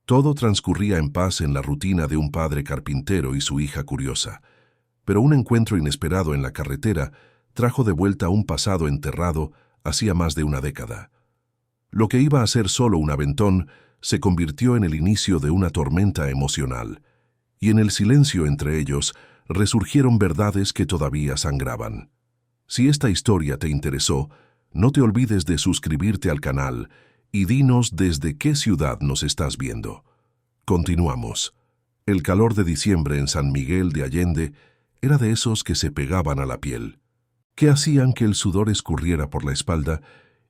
Todo transcurría en paz en la rutina de un padre carpintero y su hija curiosa. Pero un encuentro inesperado en la carretera trajo de vuelta un pasado enterrado hacía más de una década. Lo que iba a ser solo un aventón se convirtió en el inicio de una tormenta emocional, y en el silencio entre ellos resurgieron verdades que todavía sangraban. Si esta historia te interesó, no te olvides de suscribirte al canal y dinos desde qué ciudad nos estás viendo. Continuamos. El calor de diciembre en San Miguel de Allende era de esos que se pegaban a la piel, que hacían que el sudor escurriera por la espalda,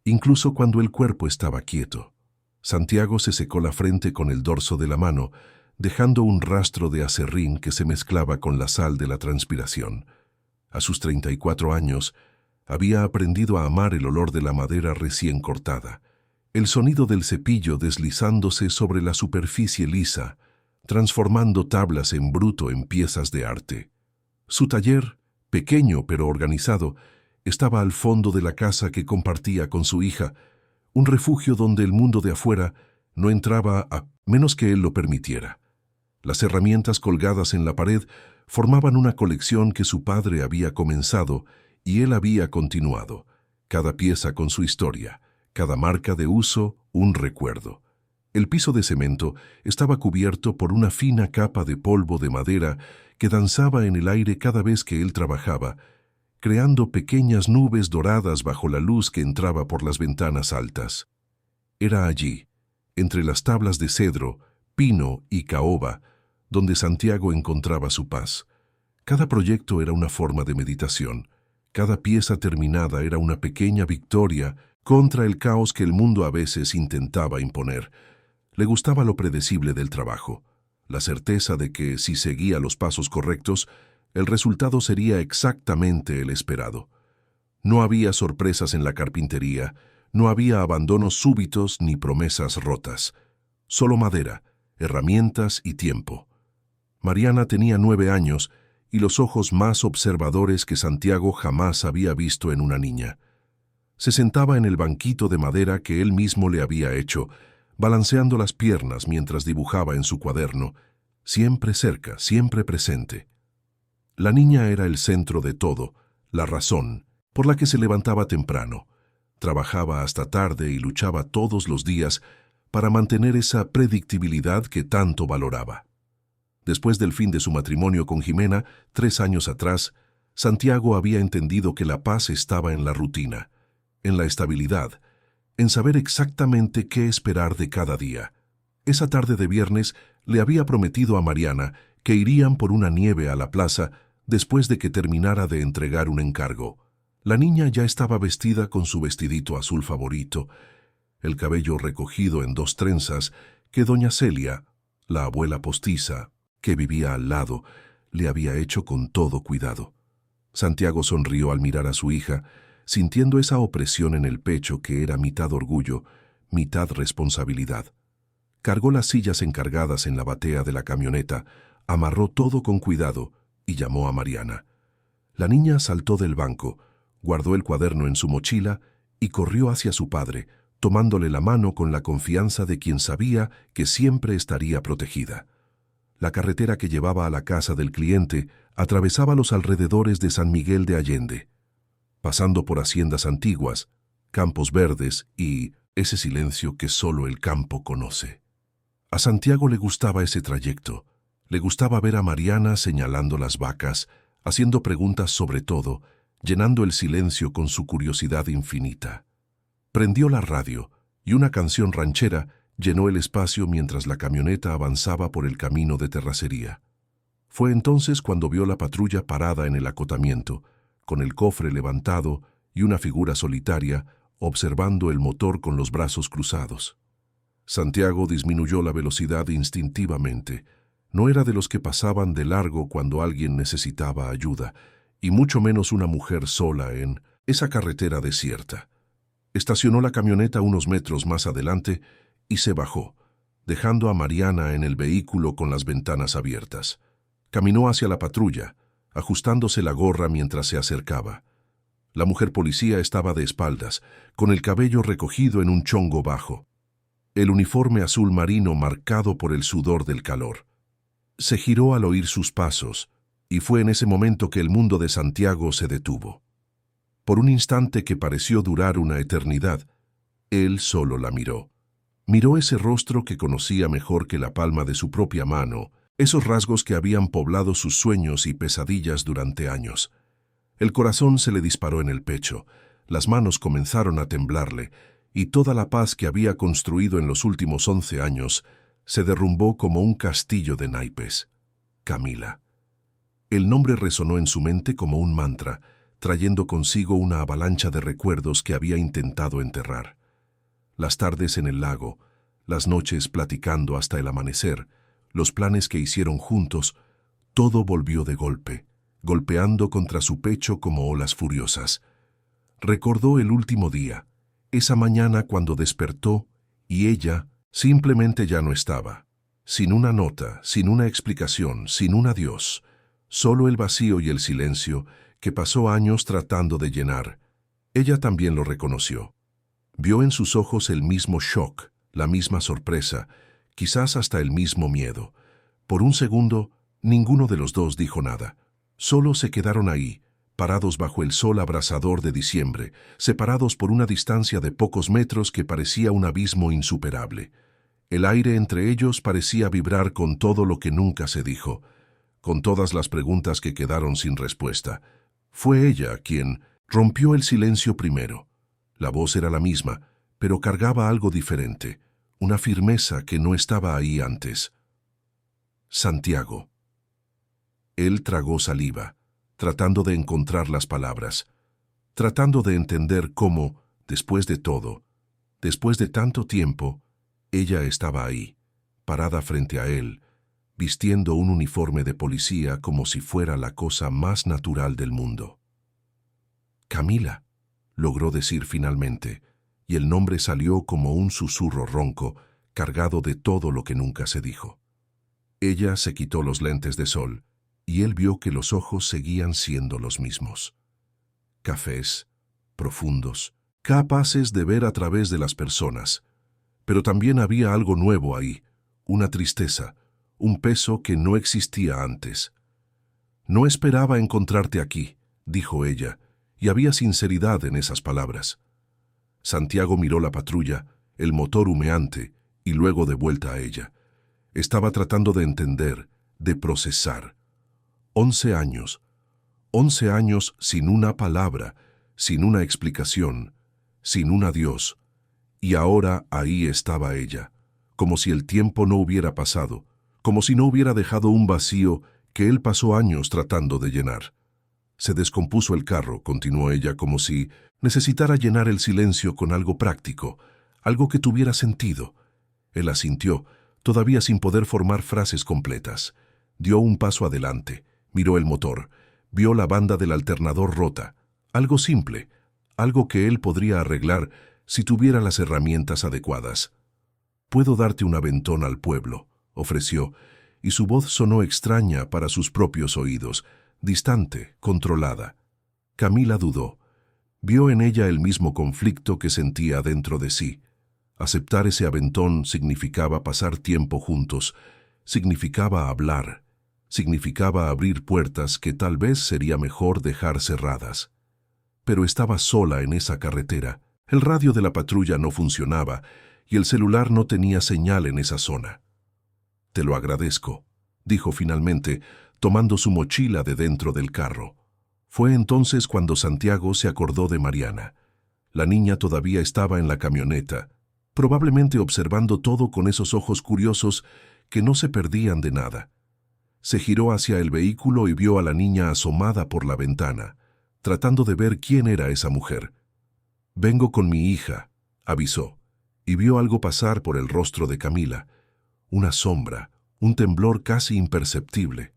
incluso cuando el cuerpo estaba quieto. Santiago se secó la frente con el dorso de la mano, dejando un rastro de aserrín que se mezclaba con la sal de la transpiración. A sus 34 años, había aprendido a amar el olor de la madera recién cortada, el sonido del cepillo deslizándose sobre la superficie lisa, transformando tablas en bruto en piezas de arte. Su taller, pequeño pero organizado, estaba al fondo de la casa que compartía con su hija, un refugio donde el mundo de afuera no entraba a menos que él lo permitiera. Las herramientas colgadas en la pared formaban una colección que su padre había comenzado y él había continuado, cada pieza con su historia, cada marca de uso un recuerdo. El piso de cemento estaba cubierto por una fina capa de polvo de madera que danzaba en el aire cada vez que él trabajaba, creando pequeñas nubes doradas bajo la luz que entraba por las ventanas altas. Era allí, entre las tablas de cedro, pino y caoba, donde Santiago encontraba su paz. Cada proyecto era una forma de meditación. Cada pieza terminada era una pequeña victoria contra el caos que el mundo a veces intentaba imponer. Le gustaba lo predecible del trabajo, la certeza de que, si seguía los pasos correctos, el resultado sería exactamente el esperado. No había sorpresas en la carpintería, no había abandonos súbitos ni promesas rotas. Solo madera, herramientas y tiempo. Mariana tenía 9 años y los ojos más observadores que Santiago jamás había visto en una niña. Se sentaba en el banquito de madera que él mismo le había hecho, balanceando las piernas mientras dibujaba en su cuaderno, siempre cerca, siempre presente. La niña era el centro de todo, la razón por la que se levantaba temprano, trabajaba hasta tarde y luchaba todos los días para mantener esa predictibilidad que tanto valoraba. Después del fin de su matrimonio con Jimena, 3 años atrás, Santiago había entendido que la paz estaba en la rutina, en la estabilidad, en saber exactamente qué esperar de cada día. Esa tarde de viernes le había prometido a Mariana que irían por una nieve a la plaza después de que terminara de entregar un encargo. La niña ya estaba vestida con su vestidito azul favorito, el cabello recogido en 2 trenzas que doña Celia, la abuela postiza, que vivía al lado, le había hecho con todo cuidado. Santiago sonrió al mirar a su hija, sintiendo esa opresión en el pecho que era mitad orgullo, mitad responsabilidad. Cargó las sillas encargadas en la batea de la camioneta, amarró todo con cuidado y llamó a Mariana. La niña saltó del banco, guardó el cuaderno en su mochila y corrió hacia su padre, tomándole la mano con la confianza de quien sabía que siempre estaría protegida. La carretera que llevaba a la casa del cliente atravesaba los alrededores de San Miguel de Allende, pasando por haciendas antiguas, campos verdes y ese silencio que solo el campo conoce. A Santiago le gustaba ese trayecto. Le gustaba ver a Mariana señalando las vacas, haciendo preguntas sobre todo, llenando el silencio con su curiosidad infinita. Prendió la radio y una canción ranchera llenó el espacio mientras la camioneta avanzaba por el camino de terracería. Fue entonces cuando vio la patrulla parada en el acotamiento, con el cofre levantado y una figura solitaria observando el motor con los brazos cruzados. Santiago disminuyó la velocidad instintivamente. No era de los que pasaban de largo cuando alguien necesitaba ayuda, y mucho menos una mujer sola en esa carretera desierta. Estacionó la camioneta unos metros más adelante y se bajó, dejando a Mariana en el vehículo con las ventanas abiertas. Caminó hacia la patrulla, ajustándose la gorra mientras se acercaba. La mujer policía estaba de espaldas, con el cabello recogido en un chongo bajo. el uniforme azul marino marcado por el sudor del calor. Se giró al oír sus pasos, y fue en ese momento que el mundo de Santiago se detuvo. Por un instante que pareció durar una eternidad, él solo la miró. Miró ese rostro que conocía mejor que la palma de su propia mano, esos rasgos que habían poblado sus sueños y pesadillas durante años. El corazón se le disparó en el pecho, las manos comenzaron a temblarle, y toda la paz que había construido en los últimos 11 años se derrumbó como un castillo de naipes. Camila. El nombre resonó en su mente como un mantra, trayendo consigo una avalancha de recuerdos que había intentado enterrar. Las tardes en el lago, las noches platicando hasta el amanecer, los planes que hicieron juntos, todo volvió de golpe, golpeando contra su pecho como olas furiosas. Recordó el último día, esa mañana cuando despertó y ella simplemente ya no estaba. Sin una nota, sin una explicación, sin un adiós. Solo el vacío y el silencio que pasó años tratando de llenar. Ella también lo reconoció. Vio en sus ojos el mismo shock, la misma sorpresa, quizás hasta el mismo miedo. Por un segundo, ninguno de los dos dijo nada. Solo se quedaron ahí, parados bajo el sol abrasador de diciembre, separados por una distancia de pocos metros que parecía un abismo insuperable. El aire entre ellos parecía vibrar con todo lo que nunca se dijo, con todas las preguntas que quedaron sin respuesta. Fue ella quien rompió el silencio primero. La voz era la misma, pero cargaba algo diferente, una firmeza que no estaba ahí antes. Santiago. Él tragó saliva, tratando de encontrar las palabras, tratando de entender cómo, después de todo, después de tanto tiempo, ella estaba ahí, parada frente a él, vistiendo un uniforme de policía como si fuera la cosa más natural del mundo. Camila, logró decir finalmente, y el nombre salió como un susurro ronco, cargado de todo lo que nunca se dijo. Ella se quitó los lentes de sol, y él vio que los ojos seguían siendo los mismos. Cafés, profundos, capaces de ver a través de las personas. Pero también había algo nuevo ahí, una tristeza, un peso que no existía antes. No esperaba encontrarte aquí, dijo ella, y había sinceridad en esas palabras. Santiago miró la patrulla, el motor humeante, y luego de vuelta a ella. Estaba tratando de entender, de procesar. 11 años. 11 años sin una palabra, sin una explicación, sin un adiós. Y ahora ahí estaba ella, como si el tiempo no hubiera pasado, como si no hubiera dejado un vacío que él pasó años tratando de llenar. Se descompuso el carro, continuó ella, como si necesitara llenar el silencio con algo práctico, algo que tuviera sentido. Él asintió, todavía sin poder formar frases completas. Dio un paso adelante, miró el motor, vio la banda del alternador rota, algo simple, algo que él podría arreglar si tuviera las herramientas adecuadas. «Puedo darte un aventón al pueblo», ofreció, y su voz sonó extraña para sus propios oídos, distante, controlada. Camila dudó. Vio en ella el mismo conflicto que sentía dentro de sí. Aceptar ese aventón significaba pasar tiempo juntos, significaba hablar, significaba abrir puertas que tal vez sería mejor dejar cerradas. Pero estaba sola en esa carretera. El radio de la patrulla no funcionaba y el celular no tenía señal en esa zona. «Te lo agradezco», dijo finalmente, tomando su mochila de dentro del carro. Fue entonces cuando Santiago se acordó de Mariana. La niña todavía estaba en la camioneta, probablemente observando todo con esos ojos curiosos que no se perdían de nada. Se giró hacia el vehículo y vio a la niña asomada por la ventana, tratando de ver quién era esa mujer. «Vengo con mi hija», avisó, y vio algo pasar por el rostro de Camila, una sombra, un temblor casi imperceptible.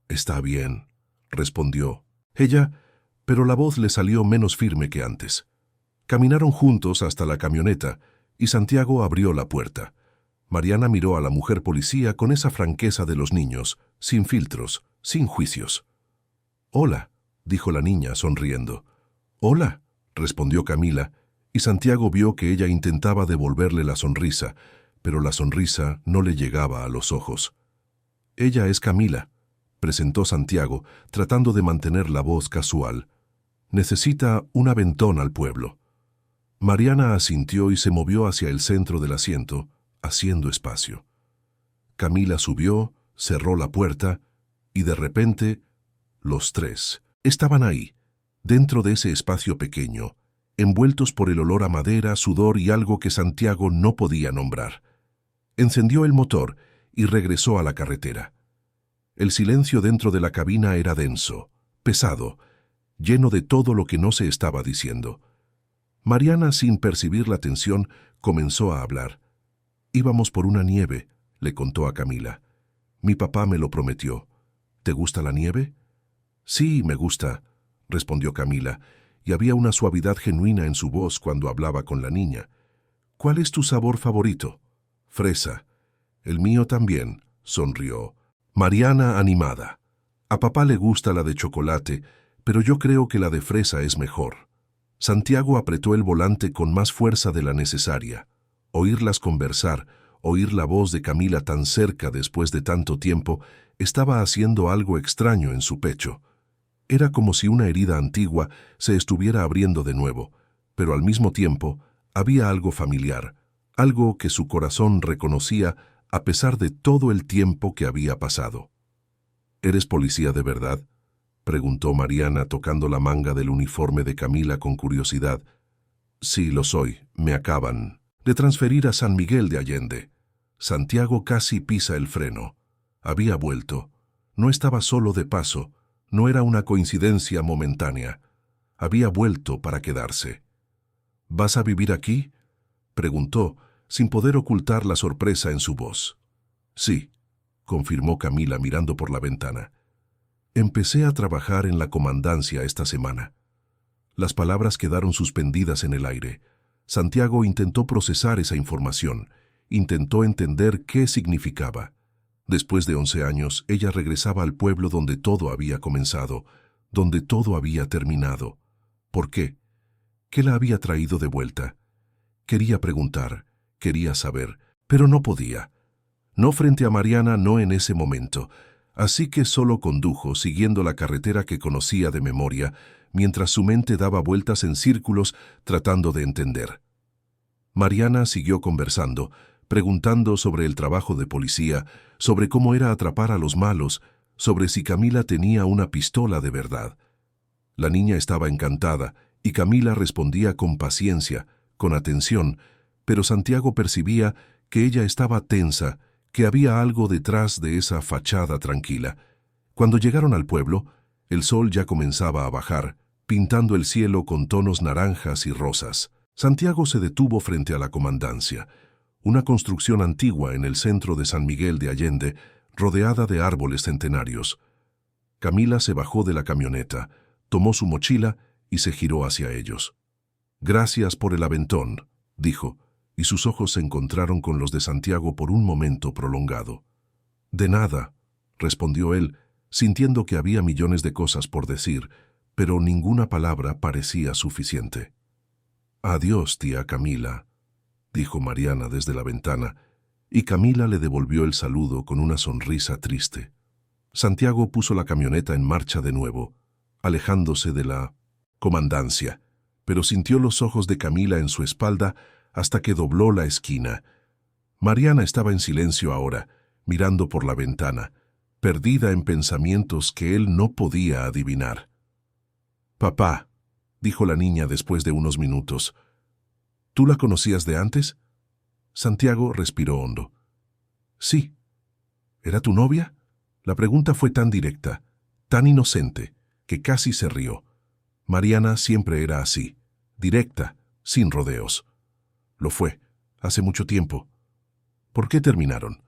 «Está bien», respondió ella, pero la voz le salió menos firme que antes. Caminaron juntos hasta la camioneta y Santiago abrió la puerta. Mariana miró a la mujer policía con esa franqueza de los niños, sin filtros, sin juicios. «Hola», dijo la niña sonriendo. «Hola», respondió Camila, y Santiago vio que ella intentaba devolverle la sonrisa, pero la sonrisa no le llegaba a los ojos. «Ella es Camila», presentó Santiago, tratando de mantener la voz casual. «Necesita un aventón al pueblo». Mariana asintió y se movió hacia el centro del asiento, haciendo espacio. Camila subió, cerró la puerta, y de repente, los tres estaban ahí, dentro de ese espacio pequeño, envueltos por el olor a madera, sudor y algo que Santiago no podía nombrar. Encendió el motor y regresó a la carretera. El silencio dentro de la cabina era denso, pesado, lleno de todo lo que no se estaba diciendo. Mariana, sin percibir la tensión, comenzó a hablar. «Íbamos por una nieve», le contó a Camila. «Mi papá me lo prometió. ¿Te gusta la nieve?» «Sí, me gusta», respondió Camila, y había una suavidad genuina en su voz cuando hablaba con la niña. «¿Cuál es tu sabor favorito?» «Fresa». «El mío también», sonrió. Mariana, animada. «A papá le gusta la de chocolate, pero yo creo que la de fresa es mejor». Santiago apretó el volante con más fuerza de la necesaria. Oírlas conversar, oír la voz de Camila tan cerca después de tanto tiempo, estaba haciendo algo extraño en su pecho. Era como si una herida antigua se estuviera abriendo de nuevo, pero al mismo tiempo había algo familiar, algo que su corazón reconocía a pesar de todo el tiempo que había pasado. «¿Eres policía de verdad?», preguntó Mariana tocando la manga del uniforme de Camila con curiosidad. «Sí, lo soy. Me acaban de transferir a San Miguel de Allende». Santiago casi pisa el freno. Había vuelto. No estaba solo de paso. No era una coincidencia momentánea. Había vuelto para quedarse. «¿Vas a vivir aquí?», preguntó, sin poder ocultar la sorpresa en su voz. «Sí», confirmó Camila mirando por la ventana. «Empecé a trabajar en la comandancia esta semana». Las palabras quedaron suspendidas en el aire. Santiago intentó procesar esa información, intentó entender qué significaba. Después de 11 años, ella regresaba al pueblo donde todo había comenzado, donde todo había terminado. ¿Por qué? ¿Qué la había traído de vuelta? Quería preguntar, quería saber, pero no podía. No frente a Mariana, no en ese momento. Así que solo condujo, siguiendo la carretera que conocía de memoria, mientras su mente daba vueltas en círculos tratando de entender. Mariana siguió conversando, preguntando sobre el trabajo de policía, sobre cómo era atrapar a los malos, sobre si Camila tenía una pistola de verdad. La niña estaba encantada, y Camila respondía con paciencia, con atención, pero Santiago percibía que ella estaba tensa, que había algo detrás de esa fachada tranquila. Cuando llegaron al pueblo, el sol ya comenzaba a bajar, pintando el cielo con tonos naranjas y rosas. Santiago se detuvo frente a la comandancia, una construcción antigua en el centro de San Miguel de Allende, rodeada de árboles centenarios. Camila se bajó de la camioneta, tomó su mochila y se giró hacia ellos. «Gracias por el aventón», dijo, y sus ojos se encontraron con los de Santiago por un momento prolongado. «De nada», respondió él, sintiendo que había millones de cosas por decir, pero ninguna palabra parecía suficiente. «Adiós, tía Camila», dijo Mariana desde la ventana, y Camila le devolvió el saludo con una sonrisa triste. Santiago puso la camioneta en marcha de nuevo, alejándose de la comandancia, pero sintió los ojos de Camila en su espalda hasta que dobló la esquina. Mariana estaba en silencio ahora, mirando por la ventana, perdida en pensamientos que él no podía adivinar. «Papá», dijo la niña después de unos minutos, «¿tú la conocías de antes?» Santiago respiró hondo. «Sí». «¿Era tu novia?» La pregunta fue tan directa, tan inocente, que casi se rió. Mariana siempre era así, directa, sin rodeos. «Lo fue, hace mucho tiempo». «¿Por qué terminaron?»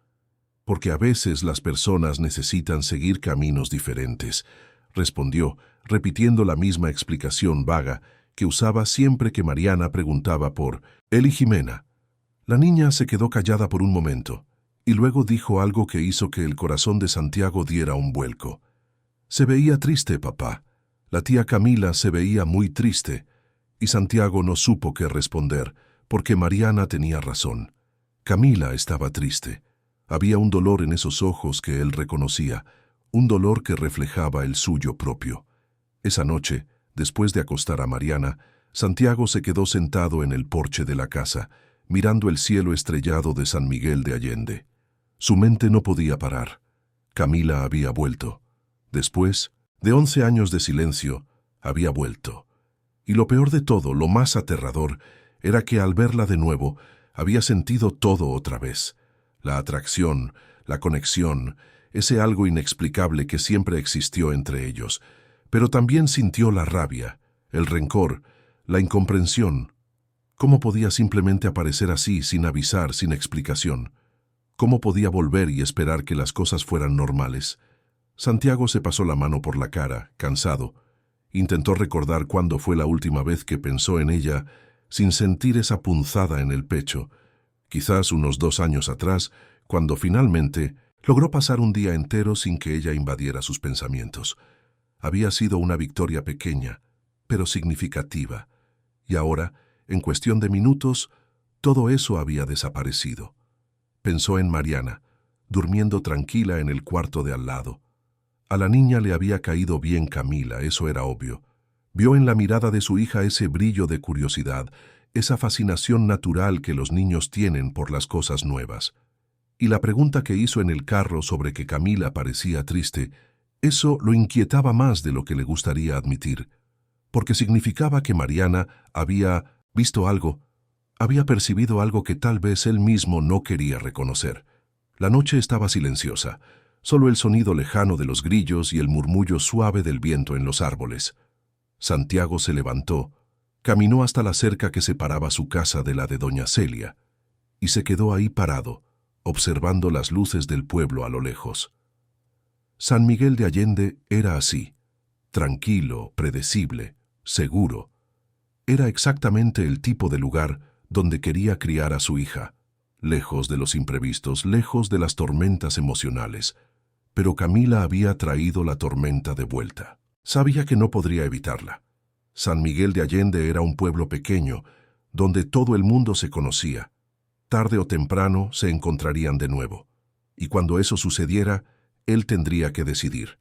«Porque a veces las personas necesitan seguir caminos diferentes», respondió, repitiendo la misma explicación vaga que usaba siempre que Mariana preguntaba por él y Jimena. La niña se quedó callada por un momento, y luego dijo algo que hizo que el corazón de Santiago diera un vuelco. «Se veía triste, papá. La tía Camila se veía muy triste. Y Santiago no supo qué responder, porque Mariana tenía razón. Camila estaba triste. Había un dolor en esos ojos que él reconocía, un dolor que reflejaba el suyo propio. Esa noche, después de acostar a Mariana, Santiago se quedó sentado en el porche de la casa, mirando el cielo estrellado de San Miguel de Allende. Su mente no podía parar. Camila había vuelto. Después de 11 años de silencio, había vuelto. Y lo peor de todo, lo más aterrador, era que al verla de nuevo, había sentido todo otra vez. La atracción, la conexión, ese algo inexplicable que siempre existió entre ellos. Pero también sintió la rabia, el rencor, la incomprensión. ¿Cómo podía simplemente aparecer así, sin avisar, sin explicación? ¿Cómo podía volver y esperar que las cosas fueran normales? Santiago se pasó la mano por la cara, cansado. Intentó recordar cuándo fue la última vez que pensó en ella sin sentir esa punzada en el pecho. Quizás unos 2 años atrás, cuando finalmente logró pasar un día entero sin que ella invadiera sus pensamientos. Había sido una victoria pequeña, pero significativa. Y ahora, en cuestión de minutos, todo eso había desaparecido. Pensó en Mariana, durmiendo tranquila en el cuarto de al lado. A la niña le había caído bien Camila, eso era obvio. Vio en la mirada de su hija ese brillo de curiosidad, esa fascinación natural que los niños tienen por las cosas nuevas. Y la pregunta que hizo en el carro sobre que Camila parecía triste, eso lo inquietaba más de lo que le gustaría admitir, porque significaba que Mariana había visto algo, había percibido algo que tal vez él mismo no quería reconocer. La noche estaba silenciosa, solo el sonido lejano de los grillos y el murmullo suave del viento en los árboles. Santiago se levantó, caminó hasta la cerca que separaba su casa de la de doña Celia, y se quedó ahí parado, observando las luces del pueblo a lo lejos. San Miguel de Allende era así, tranquilo, predecible, seguro. Era exactamente el tipo de lugar donde quería criar a su hija, lejos de los imprevistos, lejos de las tormentas emocionales. Pero Camila había traído la tormenta de vuelta. Sabía que no podría evitarla. San Miguel de Allende era un pueblo pequeño, donde todo el mundo se conocía. Tarde o temprano se encontrarían de nuevo. Y cuando eso sucediera, él tendría que decidir.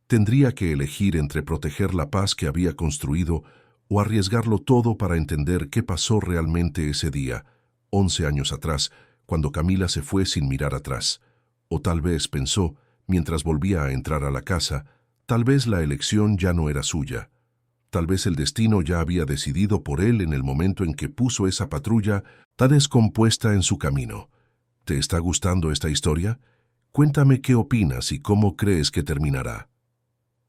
Tendría que elegir entre proteger la paz que había construido o arriesgarlo todo para entender qué pasó realmente ese día, 11 años atrás, cuando Camila se fue sin mirar atrás. O tal vez pensó, mientras volvía a entrar a la casa, tal vez la elección ya no era suya. Tal vez el destino ya había decidido por él en el momento en que puso esa patrulla tan descompuesta en su camino. ¿Te está gustando esta historia? Cuéntame qué opinas y cómo crees que terminará.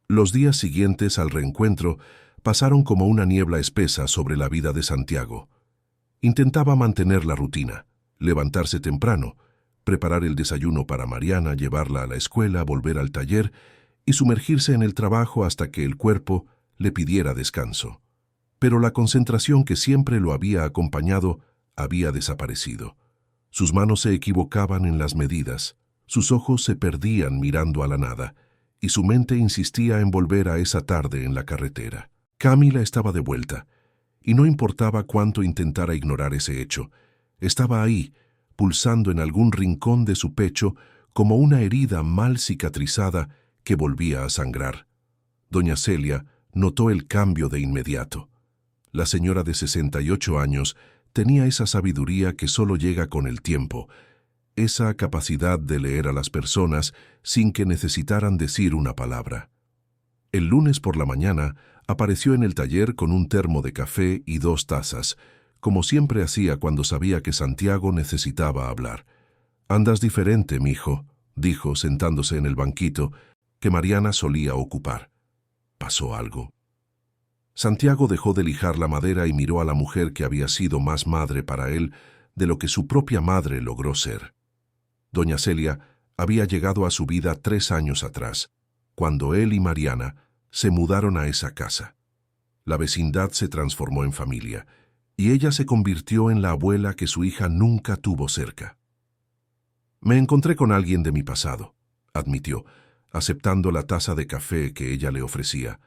Los días siguientes al reencuentro pasaron como una niebla espesa sobre la vida de Santiago. Intentaba mantener la rutina, levantarse temprano, preparar el desayuno para Mariana, llevarla a la escuela, volver al taller y sumergirse en el trabajo hasta que el cuerpo le pidiera descanso. Pero la concentración que siempre lo había acompañado había desaparecido. Sus manos se equivocaban en las medidas, sus ojos se perdían mirando a la nada, y su mente insistía en volver a esa tarde en la carretera. Camila estaba de vuelta, y no importaba cuánto intentara ignorar ese hecho, estaba ahí, pulsando en algún rincón de su pecho como una herida mal cicatrizada que volvía a sangrar. Doña Celia notó el cambio de inmediato. La señora de 68 años tenía esa sabiduría que solo llega con el tiempo, esa capacidad de leer a las personas sin que necesitaran decir una palabra. El lunes por la mañana apareció en el taller con un termo de café y 2 tazas, como siempre hacía cuando sabía que Santiago necesitaba hablar. «Andas diferente, mijo», dijo sentándose en el banquito que Mariana solía ocupar. ¿Pasó algo? Santiago dejó de lijar la madera y miró a la mujer que había sido más madre para él de lo que su propia madre logró ser. Doña Celia había llegado a su vida 3 años atrás, cuando él y Mariana se mudaron a esa casa. La vecindad se transformó en familia, y ella se convirtió en la abuela que su hija nunca tuvo cerca. «Me encontré con alguien de mi pasado», admitió, aceptando la taza de café que ella le ofrecía.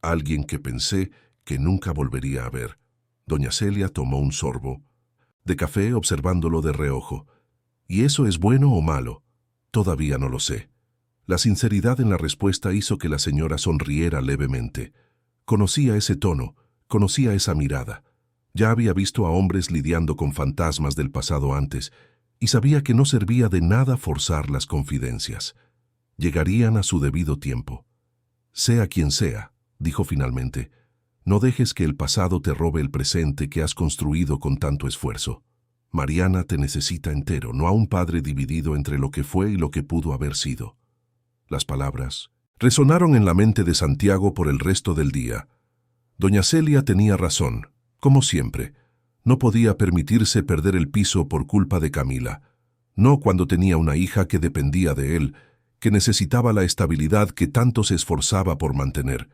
«Alguien que pensé que nunca volvería a ver». Doña Celia tomó un sorbo de café observándolo de reojo. ¿Y eso es bueno o malo? Todavía no lo sé. La sinceridad en la respuesta hizo que la señora sonriera levemente. Conocía ese tono, conocía esa mirada. Ya había visto a hombres lidiando con fantasmas del pasado antes, y sabía que no servía de nada forzar las confidencias. Llegarían a su debido tiempo. Sea quien sea, dijo finalmente, no dejes que el pasado te robe el presente que has construido con tanto esfuerzo. Mariana te necesita entero, no a un padre dividido entre lo que fue y lo que pudo haber sido. Las palabras resonaron en la mente de Santiago por el resto del día. Doña Celia tenía razón, como siempre. No podía permitirse perder el piso por culpa de Camila. No cuando tenía una hija que dependía de él, que necesitaba la estabilidad que tanto se esforzaba por mantener.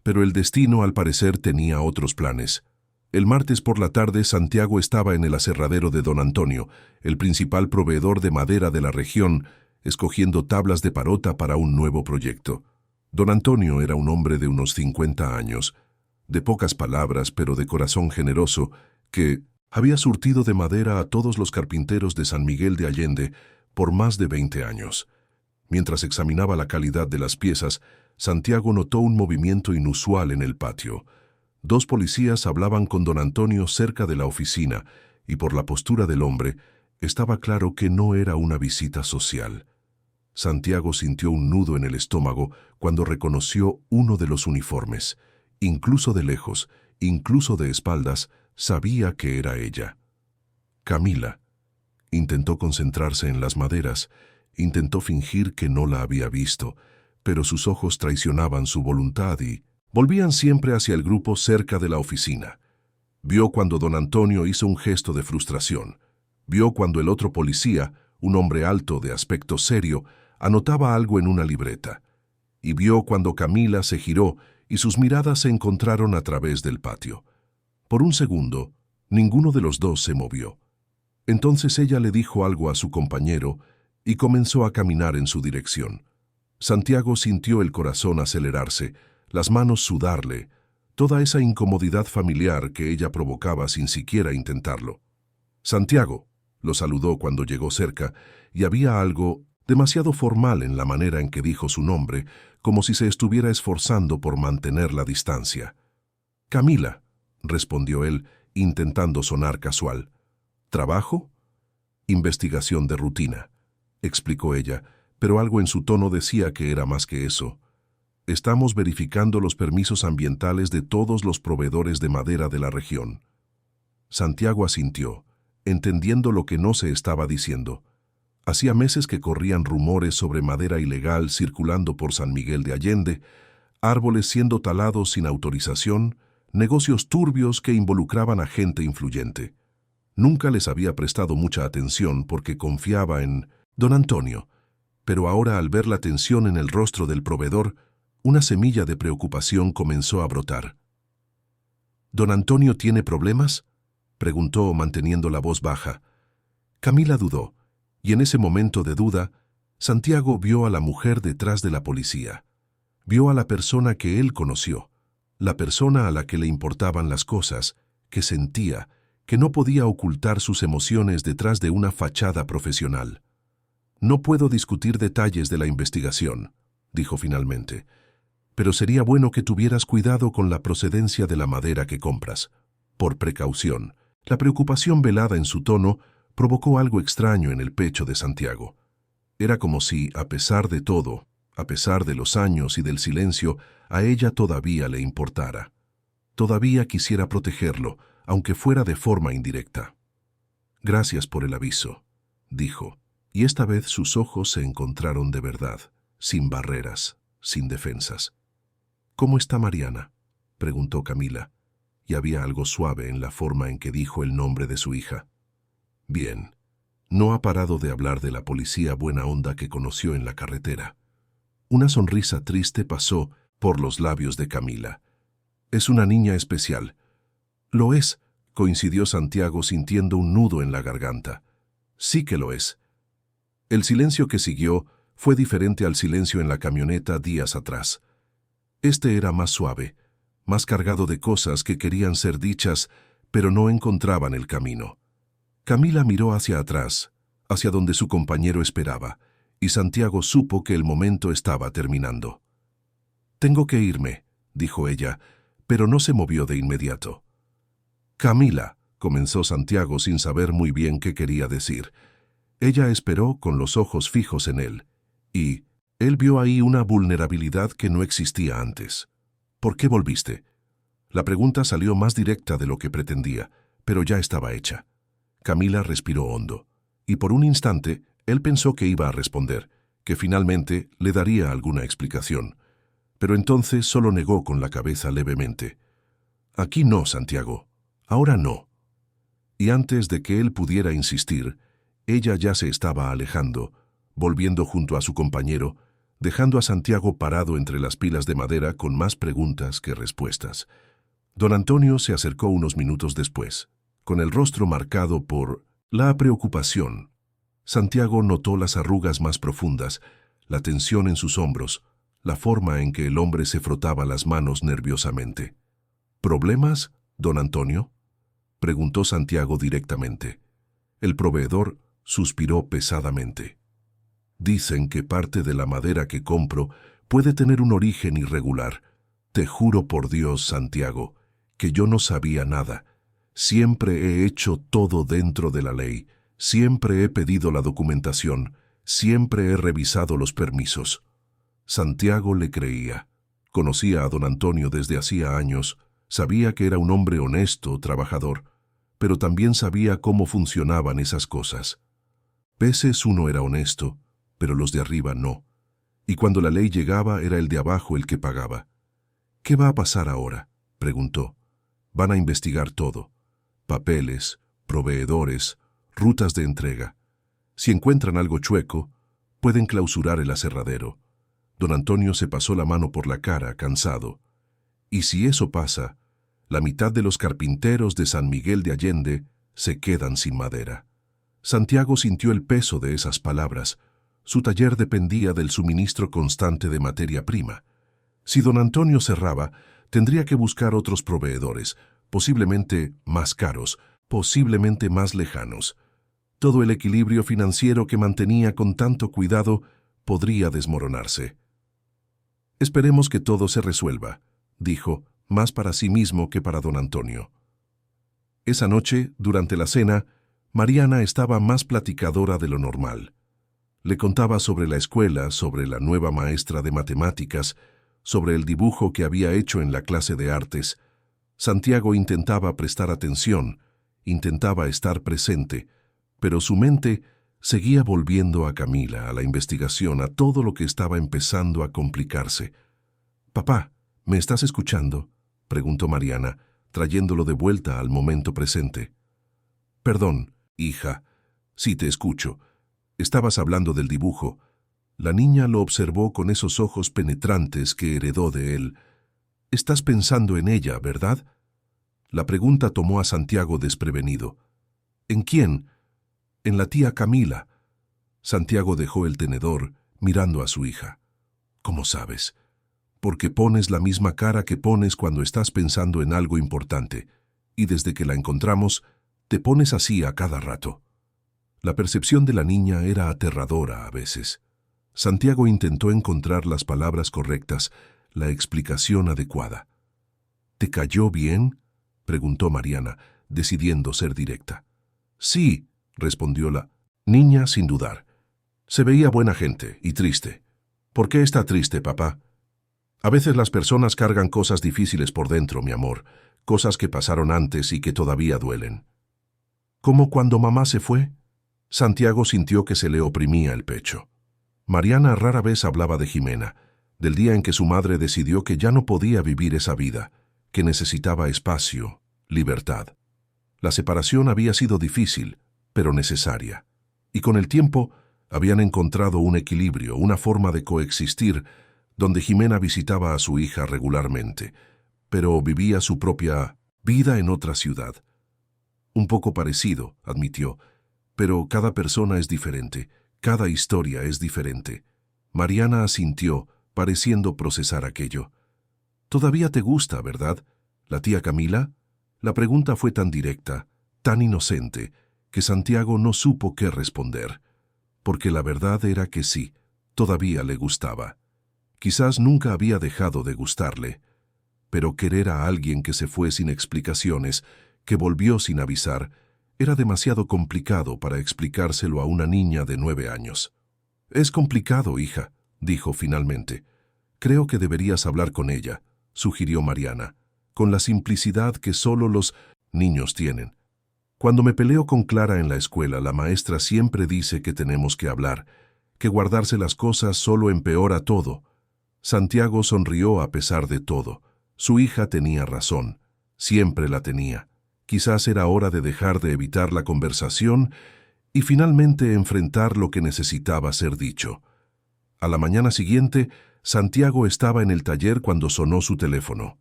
Pero el destino, al parecer, tenía otros planes. El martes por la tarde, Santiago estaba en el aserradero de don Antonio, el principal proveedor de madera de la región, escogiendo tablas de parota para un nuevo proyecto. Don Antonio era un hombre de unos 50 años, de pocas palabras pero de corazón generoso, que había surtido de madera a todos los carpinteros de San Miguel de Allende por más de 20 años. Mientras examinaba la calidad de las piezas, Santiago notó un movimiento inusual en el patio. 2 policías hablaban con don Antonio cerca de la oficina, y por la postura del hombre, estaba claro que no era una visita social. Santiago sintió un nudo en el estómago cuando reconoció uno de los uniformes. Incluso de lejos, incluso de espaldas, sabía que era ella. Camila. Intentó concentrarse en las maderas, intentó fingir que no la había visto, pero sus ojos traicionaban su voluntad y volvían siempre hacia el grupo cerca de la oficina. Vio cuando don Antonio hizo un gesto de frustración. Vio cuando el otro policía, un hombre alto de aspecto serio, anotaba algo en una libreta. Y vio cuando Camila se giró y sus miradas se encontraron a través del patio. Por un segundo, ninguno de los dos se movió. Entonces ella le dijo algo a su compañero y comenzó a caminar en su dirección. Santiago sintió el corazón acelerarse, las manos sudarle, toda esa incomodidad familiar que ella provocaba sin siquiera intentarlo. Santiago, lo saludó cuando llegó cerca, y había algo demasiado formal en la manera en que dijo su nombre, como si se estuviera esforzando por mantener la distancia. Camila, respondió él, intentando sonar casual. ¿Trabajo? Investigación de rutina, explicó ella, pero algo en su tono decía que era más que eso. Estamos verificando los permisos ambientales de todos los proveedores de madera de la región. Santiago asintió, entendiendo lo que no se estaba diciendo. Hacía meses que corrían rumores sobre madera ilegal circulando por San Miguel de Allende, árboles siendo talados sin autorización, negocios turbios que involucraban a gente influyente. Nunca les había prestado mucha atención porque confiaba en don Antonio, pero ahora al ver la tensión en el rostro del proveedor, una semilla de preocupación comenzó a brotar. ¿Don Antonio tiene problemas?, preguntó manteniendo la voz baja. Camila dudó, y en ese momento de duda, Santiago vio a la mujer detrás de la policía. Vio a la persona que él conoció, la persona a la que le importaban las cosas, que sentía, que no podía ocultar sus emociones detrás de una fachada profesional. No puedo discutir detalles de la investigación, dijo finalmente, pero sería bueno que tuvieras cuidado con la procedencia de la madera que compras. Por precaución, la preocupación velada en su tono provocó algo extraño en el pecho de Santiago. Era como si, a pesar de todo, a pesar de los años y del silencio, a ella todavía le importara. Todavía quisiera protegerlo, aunque fuera de forma indirecta. Gracias por el aviso, dijo, y esta vez sus ojos se encontraron de verdad, sin barreras, sin defensas. ¿Cómo está Mariana?, preguntó Camila, y había algo suave en la forma en que dijo el nombre de su hija. Bien. No ha parado de hablar de la policía buena onda que conoció en la carretera. Una sonrisa triste pasó por los labios de Camila. Es una niña especial. Lo es, coincidió Santiago sintiendo un nudo en la garganta. Sí que lo es. El silencio que siguió fue diferente al silencio en la camioneta días atrás. Este era más suave, más cargado de cosas que querían ser dichas, pero no encontraban el camino. Camila miró hacia atrás, hacia donde su compañero esperaba, y Santiago supo que el momento estaba terminando. «Tengo que irme», dijo ella, pero no se movió de inmediato. «Camila», comenzó Santiago sin saber muy bien qué quería decir. Ella esperó con los ojos fijos en él, y él vio ahí una vulnerabilidad que no existía antes. «¿Por qué volviste?». La pregunta salió más directa de lo que pretendía, pero ya estaba hecha. Camila respiró hondo, y por un instante él pensó que iba a responder, que finalmente le daría alguna explicación. Pero entonces solo negó con la cabeza levemente. «Aquí no, Santiago. Ahora no». Y antes de que él pudiera insistir, ella ya se estaba alejando, volviendo junto a su compañero, dejando a Santiago parado entre las pilas de madera con más preguntas que respuestas. Don Antonio se acercó unos minutos después, con el rostro marcado por la preocupación. Santiago notó las arrugas más profundas, la tensión en sus hombros, la forma en que el hombre se frotaba las manos nerviosamente. «¿Problemas, don Antonio?», preguntó Santiago directamente. El proveedor suspiró pesadamente. «Dicen que parte de la madera que compro puede tener un origen irregular. Te juro por Dios, Santiago, que yo no sabía nada. Siempre he hecho todo dentro de la ley, siempre he pedido la documentación, siempre he revisado los permisos». Santiago le creía. Conocía a don Antonio desde hacía años, sabía que era un hombre honesto, trabajador, pero también sabía cómo funcionaban esas cosas. Veces uno era honesto, pero los de arriba no. Y cuando la ley llegaba era el de abajo el que pagaba. «¿Qué va a pasar ahora?», preguntó. «Van a investigar todo. Papeles, proveedores, rutas de entrega. Si encuentran algo chueco, pueden clausurar el aserradero». Don Antonio se pasó la mano por la cara, cansado. «Y si eso pasa, la mitad de los carpinteros de San Miguel de Allende se quedan sin madera». Santiago sintió el peso de esas palabras. Su taller dependía del suministro constante de materia prima. Si don Antonio cerraba, tendría que buscar otros proveedores, posiblemente más caros, posiblemente más lejanos. Todo el equilibrio financiero que mantenía con tanto cuidado podría desmoronarse. «Esperemos que todo se resuelva», dijo, más para sí mismo que para don Antonio. Esa noche, durante la cena, Mariana estaba más platicadora de lo normal. Le contaba sobre la escuela, sobre la nueva maestra de matemáticas, sobre el dibujo que había hecho en la clase de artes. Santiago intentaba prestar atención, intentaba estar presente, pero su mente seguía volviendo a Camila, a la investigación, a todo lo que estaba empezando a complicarse. «Papá, ¿me estás escuchando?», preguntó Mariana, trayéndolo de vuelta al momento presente. «Perdón, hija. Sí, te escucho. Estabas hablando del dibujo». La niña lo observó con esos ojos penetrantes que heredó de él. «Estás pensando en ella, ¿verdad?». La pregunta tomó a Santiago desprevenido. «¿En quién?». «En la tía Camila». Santiago dejó el tenedor, mirando a su hija. «¿Cómo sabes?». «Porque pones la misma cara que pones cuando estás pensando en algo importante, y desde que la encontramos, te pones así a cada rato». La percepción de la niña era aterradora a veces. Santiago intentó encontrar las palabras correctas, la explicación adecuada. «¿Te cayó bien?», preguntó Mariana, decidiendo ser directa. «Sí», respondió la niña sin dudar. «Se veía buena gente y triste». «¿Por qué está triste, papá?». «A veces las personas cargan cosas difíciles por dentro, mi amor, cosas que pasaron antes y que todavía duelen». «¿Cómo cuando mamá se fue?». Santiago sintió que se le oprimía el pecho. Mariana rara vez hablaba de Jimena, del día en que su madre decidió que ya no podía vivir esa vida, que necesitaba espacio, libertad. La separación había sido difícil, pero necesaria. Y con el tiempo habían encontrado un equilibrio, una forma de coexistir, donde Jimena visitaba a su hija regularmente, pero vivía su propia vida en otra ciudad. Un poco parecido, admitió, pero cada persona es diferente, cada historia es diferente. Mariana asintió, pareciendo procesar aquello. «Todavía te gusta, ¿verdad? ¿La tía Camila?». La pregunta fue tan directa, tan inocente, que Santiago no supo qué responder, porque la verdad era que sí, todavía le gustaba. Quizás nunca había dejado de gustarle, pero querer a alguien que se fue sin explicaciones, que volvió sin avisar, era demasiado complicado para explicárselo a una niña de 9 años. «Es complicado, hija», dijo finalmente. «Creo que deberías hablar con ella», sugirió Mariana, con la simplicidad que solo los niños tienen. «Cuando me peleo con Clara en la escuela, la maestra siempre dice que tenemos que hablar, que guardarse las cosas solo empeora todo». Santiago sonrió a pesar de todo. Su hija tenía razón, siempre la tenía. Quizás era hora de dejar de evitar la conversación y finalmente enfrentar lo que necesitaba ser dicho. A la mañana siguiente, Santiago estaba en el taller cuando sonó su teléfono.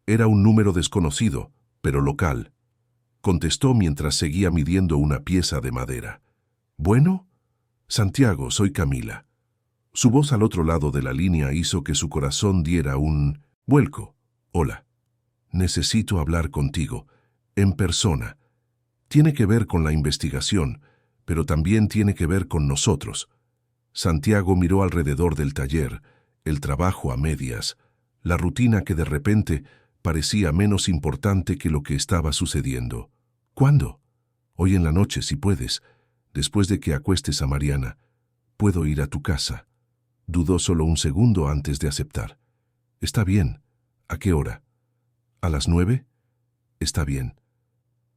Era un número desconocido, pero local. Contestó mientras seguía midiendo una pieza de madera. «¿Bueno?» «Santiago, soy Camila». Su voz al otro lado de la línea hizo que su corazón diera un vuelco. «Hola. Necesito hablar contigo, en persona. Tiene que ver con la investigación, pero también tiene que ver con nosotros». Santiago miró alrededor del taller, el trabajo a medias, la rutina que de repente parecía menos importante que lo que estaba sucediendo. «¿Cuándo?» «Hoy en la noche, si puedes, después de que acuestes a Mariana. Puedo ir a tu casa». Dudó solo un segundo antes de aceptar. «Está bien. ¿A qué hora?» «¿A las 9? Está bien».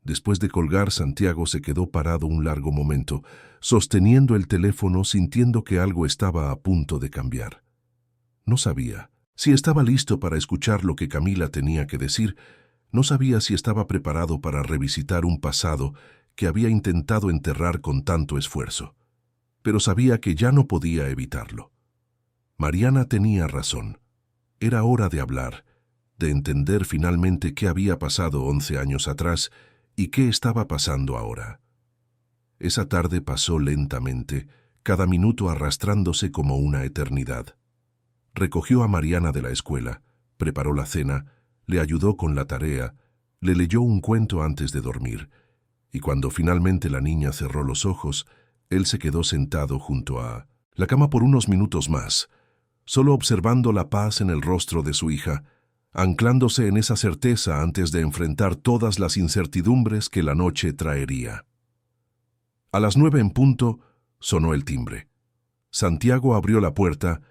Después de colgar, Santiago se quedó parado un largo momento, sosteniendo el teléfono, sintiendo que algo estaba a punto de cambiar. No sabía si estaba listo para escuchar lo que Camila tenía que decir, no sabía si estaba preparado para revisitar un pasado que había intentado enterrar con tanto esfuerzo, pero sabía que ya no podía evitarlo. Mariana tenía razón. Era hora de hablar, de entender finalmente qué había pasado 11 años atrás y qué estaba pasando ahora. Esa tarde pasó lentamente, cada minuto arrastrándose como una eternidad. Recogió a Mariana de la escuela, preparó la cena, le ayudó con la tarea, le leyó un cuento antes de dormir, y cuando finalmente la niña cerró los ojos, él se quedó sentado junto a la cama por unos minutos más, solo observando la paz en el rostro de su hija, anclándose en esa certeza antes de enfrentar todas las incertidumbres que la noche traería. A las 9 en punto, sonó el timbre. Santiago abrió la puerta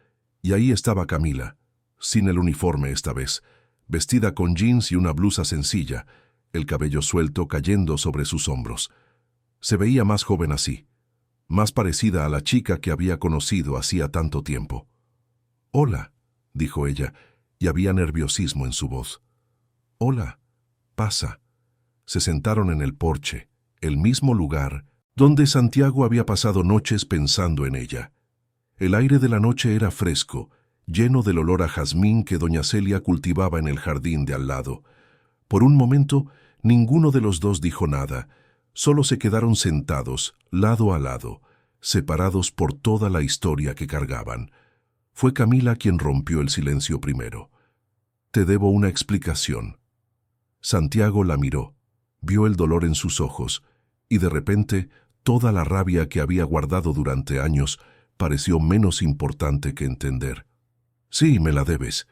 y ahí estaba Camila, sin el uniforme esta vez, vestida con jeans y una blusa sencilla, el cabello suelto cayendo sobre sus hombros. Se veía más joven así, más parecida a la chica que había conocido hacía tanto tiempo. «Hola», dijo ella, y había nerviosismo en su voz. «Hola, pasa». Se sentaron en el porche, el mismo lugar donde Santiago había pasado noches pensando en ella. El aire de la noche era fresco, lleno del olor a jazmín que doña Celia cultivaba en el jardín de al lado. Por un momento, ninguno de los dos dijo nada, solo se quedaron sentados, lado a lado, separados por toda la historia que cargaban. Fue Camila quien rompió el silencio primero. «Te debo una explicación». Santiago la miró, vio el dolor en sus ojos, y de repente toda la rabia que había guardado durante años pareció menos importante que entender. «Sí, me la debes».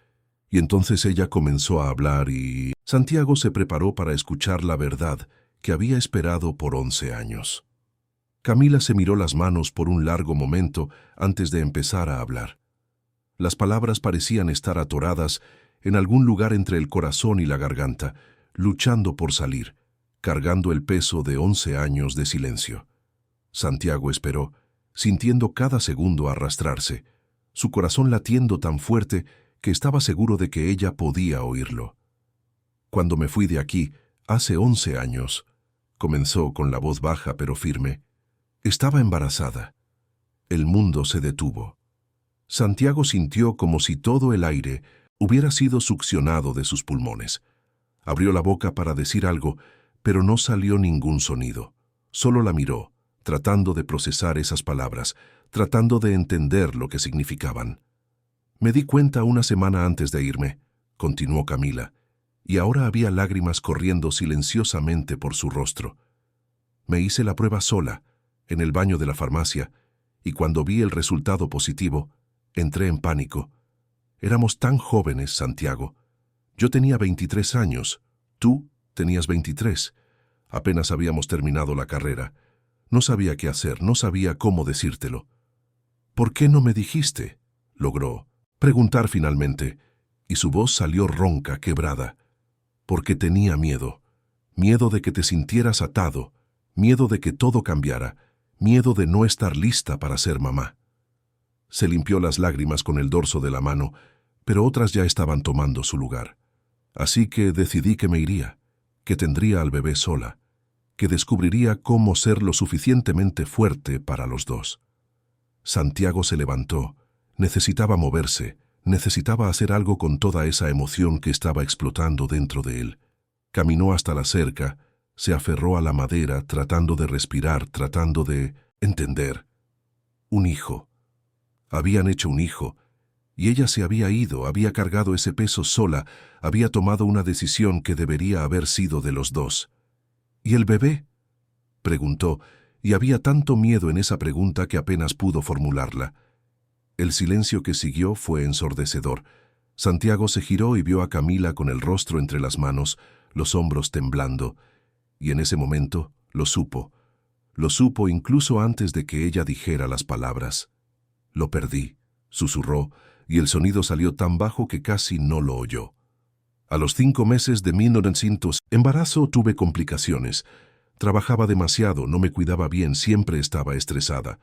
Y entonces ella comenzó a hablar y Santiago se preparó para escuchar la verdad que había esperado por 11 años. Camila se miró las manos por un largo momento antes de empezar a hablar. Las palabras parecían estar atoradas en algún lugar entre el corazón y la garganta, luchando por salir, cargando el peso de 11 años de silencio. Santiago esperó, sintiendo cada segundo arrastrarse, su corazón latiendo tan fuerte que estaba seguro de que ella podía oírlo. «Cuando me fui de aquí, hace 11 años», comenzó con la voz baja pero firme, «estaba embarazada». El mundo se detuvo. Santiago sintió como si todo el aire hubiera sido succionado de sus pulmones. Abrió la boca para decir algo, pero no salió ningún sonido. Solo la miró, tratando de procesar esas palabras, tratando de entender lo que significaban. «Me di cuenta una semana antes de irme», continuó Camila, y ahora había lágrimas corriendo silenciosamente por su rostro. Me hice la prueba sola, en el baño de la farmacia, y cuando vi el resultado positivo, entré en pánico. Éramos tan jóvenes, Santiago. Yo tenía 23 años, tú tenías 23. Apenas habíamos terminado la carrera. No sabía qué hacer, no sabía cómo decírtelo. ¿Por qué no me dijiste?, logró preguntar finalmente, y su voz salió ronca, quebrada. Porque tenía miedo. Miedo de que te sintieras atado, miedo de que todo cambiara, miedo de no estar lista para ser mamá. Se limpió las lágrimas con el dorso de la mano, pero otras ya estaban tomando su lugar. Así que decidí que me iría, que tendría al bebé sola, que descubriría cómo ser lo suficientemente fuerte para los dos. Santiago se levantó. Necesitaba moverse, necesitaba hacer algo con toda esa emoción que estaba explotando dentro de él. Caminó hasta la cerca, se aferró a la madera, tratando de respirar, tratando de entender. Un hijo. Habían hecho un hijo, y ella se había ido, había cargado ese peso sola, había tomado una decisión que debería haber sido de los dos. ¿Y el bebé?, preguntó, y había tanto miedo en esa pregunta que apenas pudo formularla. El silencio que siguió fue ensordecedor. Santiago se giró y vio a Camila con el rostro entre las manos, los hombros temblando, y en ese momento lo supo incluso antes de que ella dijera las palabras. Lo perdí, susurró, y el sonido salió tan bajo que casi no lo oyó. A los 5 meses de mi embarazo tuve complicaciones. Trabajaba demasiado, no me cuidaba bien, siempre estaba estresada.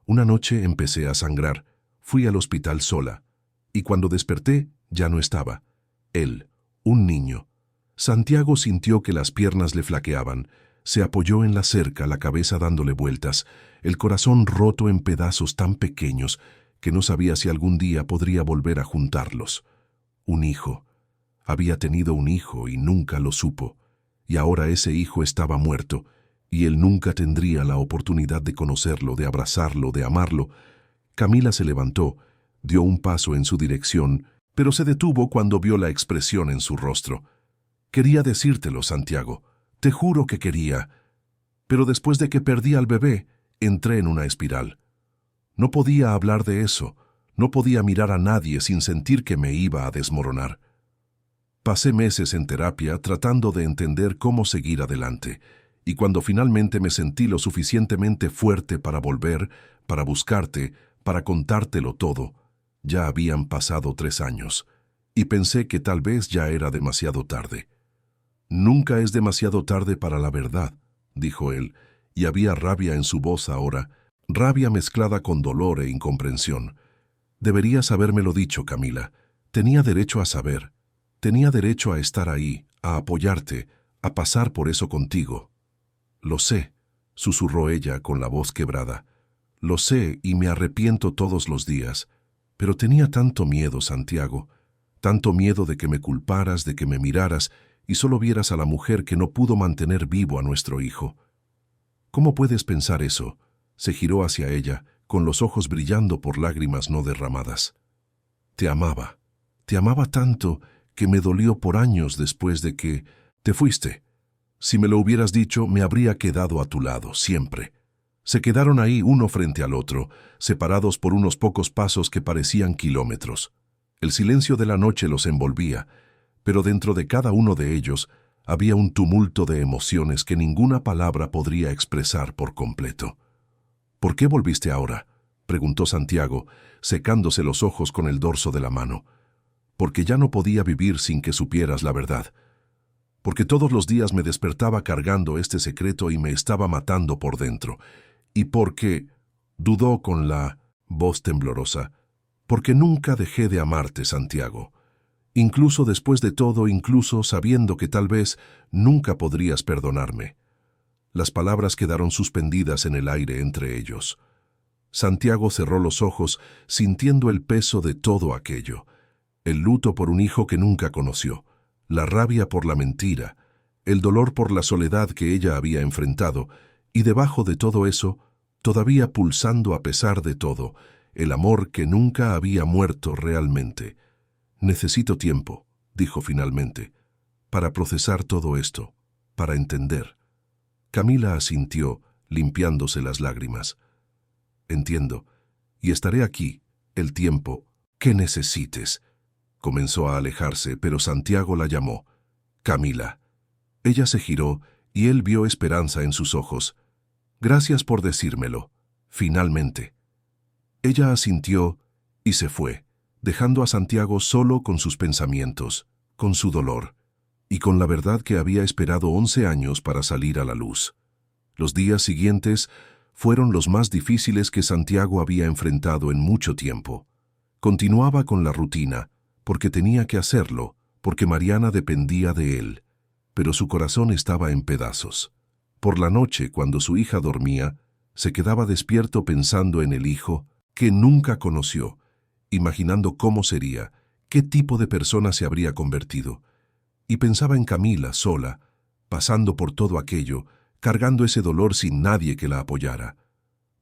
Una noche empecé a sangrar. Fui al hospital sola, y cuando desperté ya no estaba. Él, un niño. Santiago sintió que las piernas le flaqueaban. Se apoyó en la cerca, la cabeza dándole vueltas, el corazón roto en pedazos tan pequeños que no sabía si algún día podría volver a juntarlos. Un hijo. Había tenido un hijo y nunca lo supo, y ahora ese hijo estaba muerto, y él nunca tendría la oportunidad de conocerlo, de abrazarlo, de amarlo. Camila se levantó, dio un paso en su dirección, pero se detuvo cuando vio la expresión en su rostro. Quería decírtelo, Santiago, te juro que quería, pero después de que perdí al bebé, entré en una espiral. No podía hablar de eso, no podía mirar a nadie sin sentir que me iba a desmoronar. Pasé meses en terapia tratando de entender cómo seguir adelante, y cuando finalmente me sentí lo suficientemente fuerte para volver, para buscarte, para contártelo todo, ya habían pasado 3 años, y pensé que tal vez ya era demasiado tarde. Nunca es demasiado tarde para la verdad, dijo él, y había rabia en su voz ahora, rabia mezclada con dolor e incomprensión. Deberías habérmelo dicho, Camila. Tenía derecho a saber. Tenía derecho a estar ahí, a apoyarte, a pasar por eso contigo. Lo sé, susurró ella con la voz quebrada. Lo sé y me arrepiento todos los días, pero tenía tanto miedo, Santiago, tanto miedo de que me culparas, de que me miraras y solo vieras a la mujer que no pudo mantener vivo a nuestro hijo. ¿Cómo puedes pensar eso? Se giró hacia ella, con los ojos brillando por lágrimas no derramadas. Te amaba tanto que me dolió por años después de que te fuiste. Si me lo hubieras dicho, me habría quedado a tu lado, siempre. Se quedaron ahí uno frente al otro, separados por unos pocos pasos que parecían kilómetros. El silencio de la noche los envolvía, pero dentro de cada uno de ellos había un tumulto de emociones que ninguna palabra podría expresar por completo. ¿Por qué volviste ahora?, preguntó Santiago, secándose los ojos con el dorso de la mano. Porque ya no podía vivir sin que supieras la verdad. Porque todos los días me despertaba cargando este secreto y me estaba matando por dentro. Y porque, dudó con la voz temblorosa, porque nunca dejé de amarte, Santiago. Incluso después de todo, incluso sabiendo que tal vez nunca podrías perdonarme. Las palabras quedaron suspendidas en el aire entre ellos. Santiago cerró los ojos, sintiendo el peso de todo aquello. El luto por un hijo que nunca conoció, la rabia por la mentira, el dolor por la soledad que ella había enfrentado, y debajo de todo eso, todavía pulsando a pesar de todo, el amor que nunca había muerto realmente. Necesito tiempo, dijo finalmente. para procesar todo esto, para entender. Camila asintió, limpiándose las lágrimas. Entiendo, y estaré aquí, el tiempo que necesites. Comenzó a alejarse, pero Santiago la llamó. Camila. Ella se giró y él vio esperanza en sus ojos. Gracias por decírmelo, finalmente. Ella asintió y se fue, dejando a Santiago solo con sus pensamientos, con su dolor, y con la verdad que había esperado 11 años para salir a la luz. Los días siguientes fueron los más difíciles que Santiago había enfrentado en mucho tiempo. Continuaba con la rutina, porque tenía que hacerlo, porque Mariana dependía de él, pero su corazón estaba en pedazos. Por la noche, cuando su hija dormía, se quedaba despierto pensando en el hijo que nunca conoció, imaginando cómo sería, qué tipo de persona se habría convertido. Y pensaba en Camila sola, pasando por todo aquello, cargando ese dolor sin nadie que la apoyara.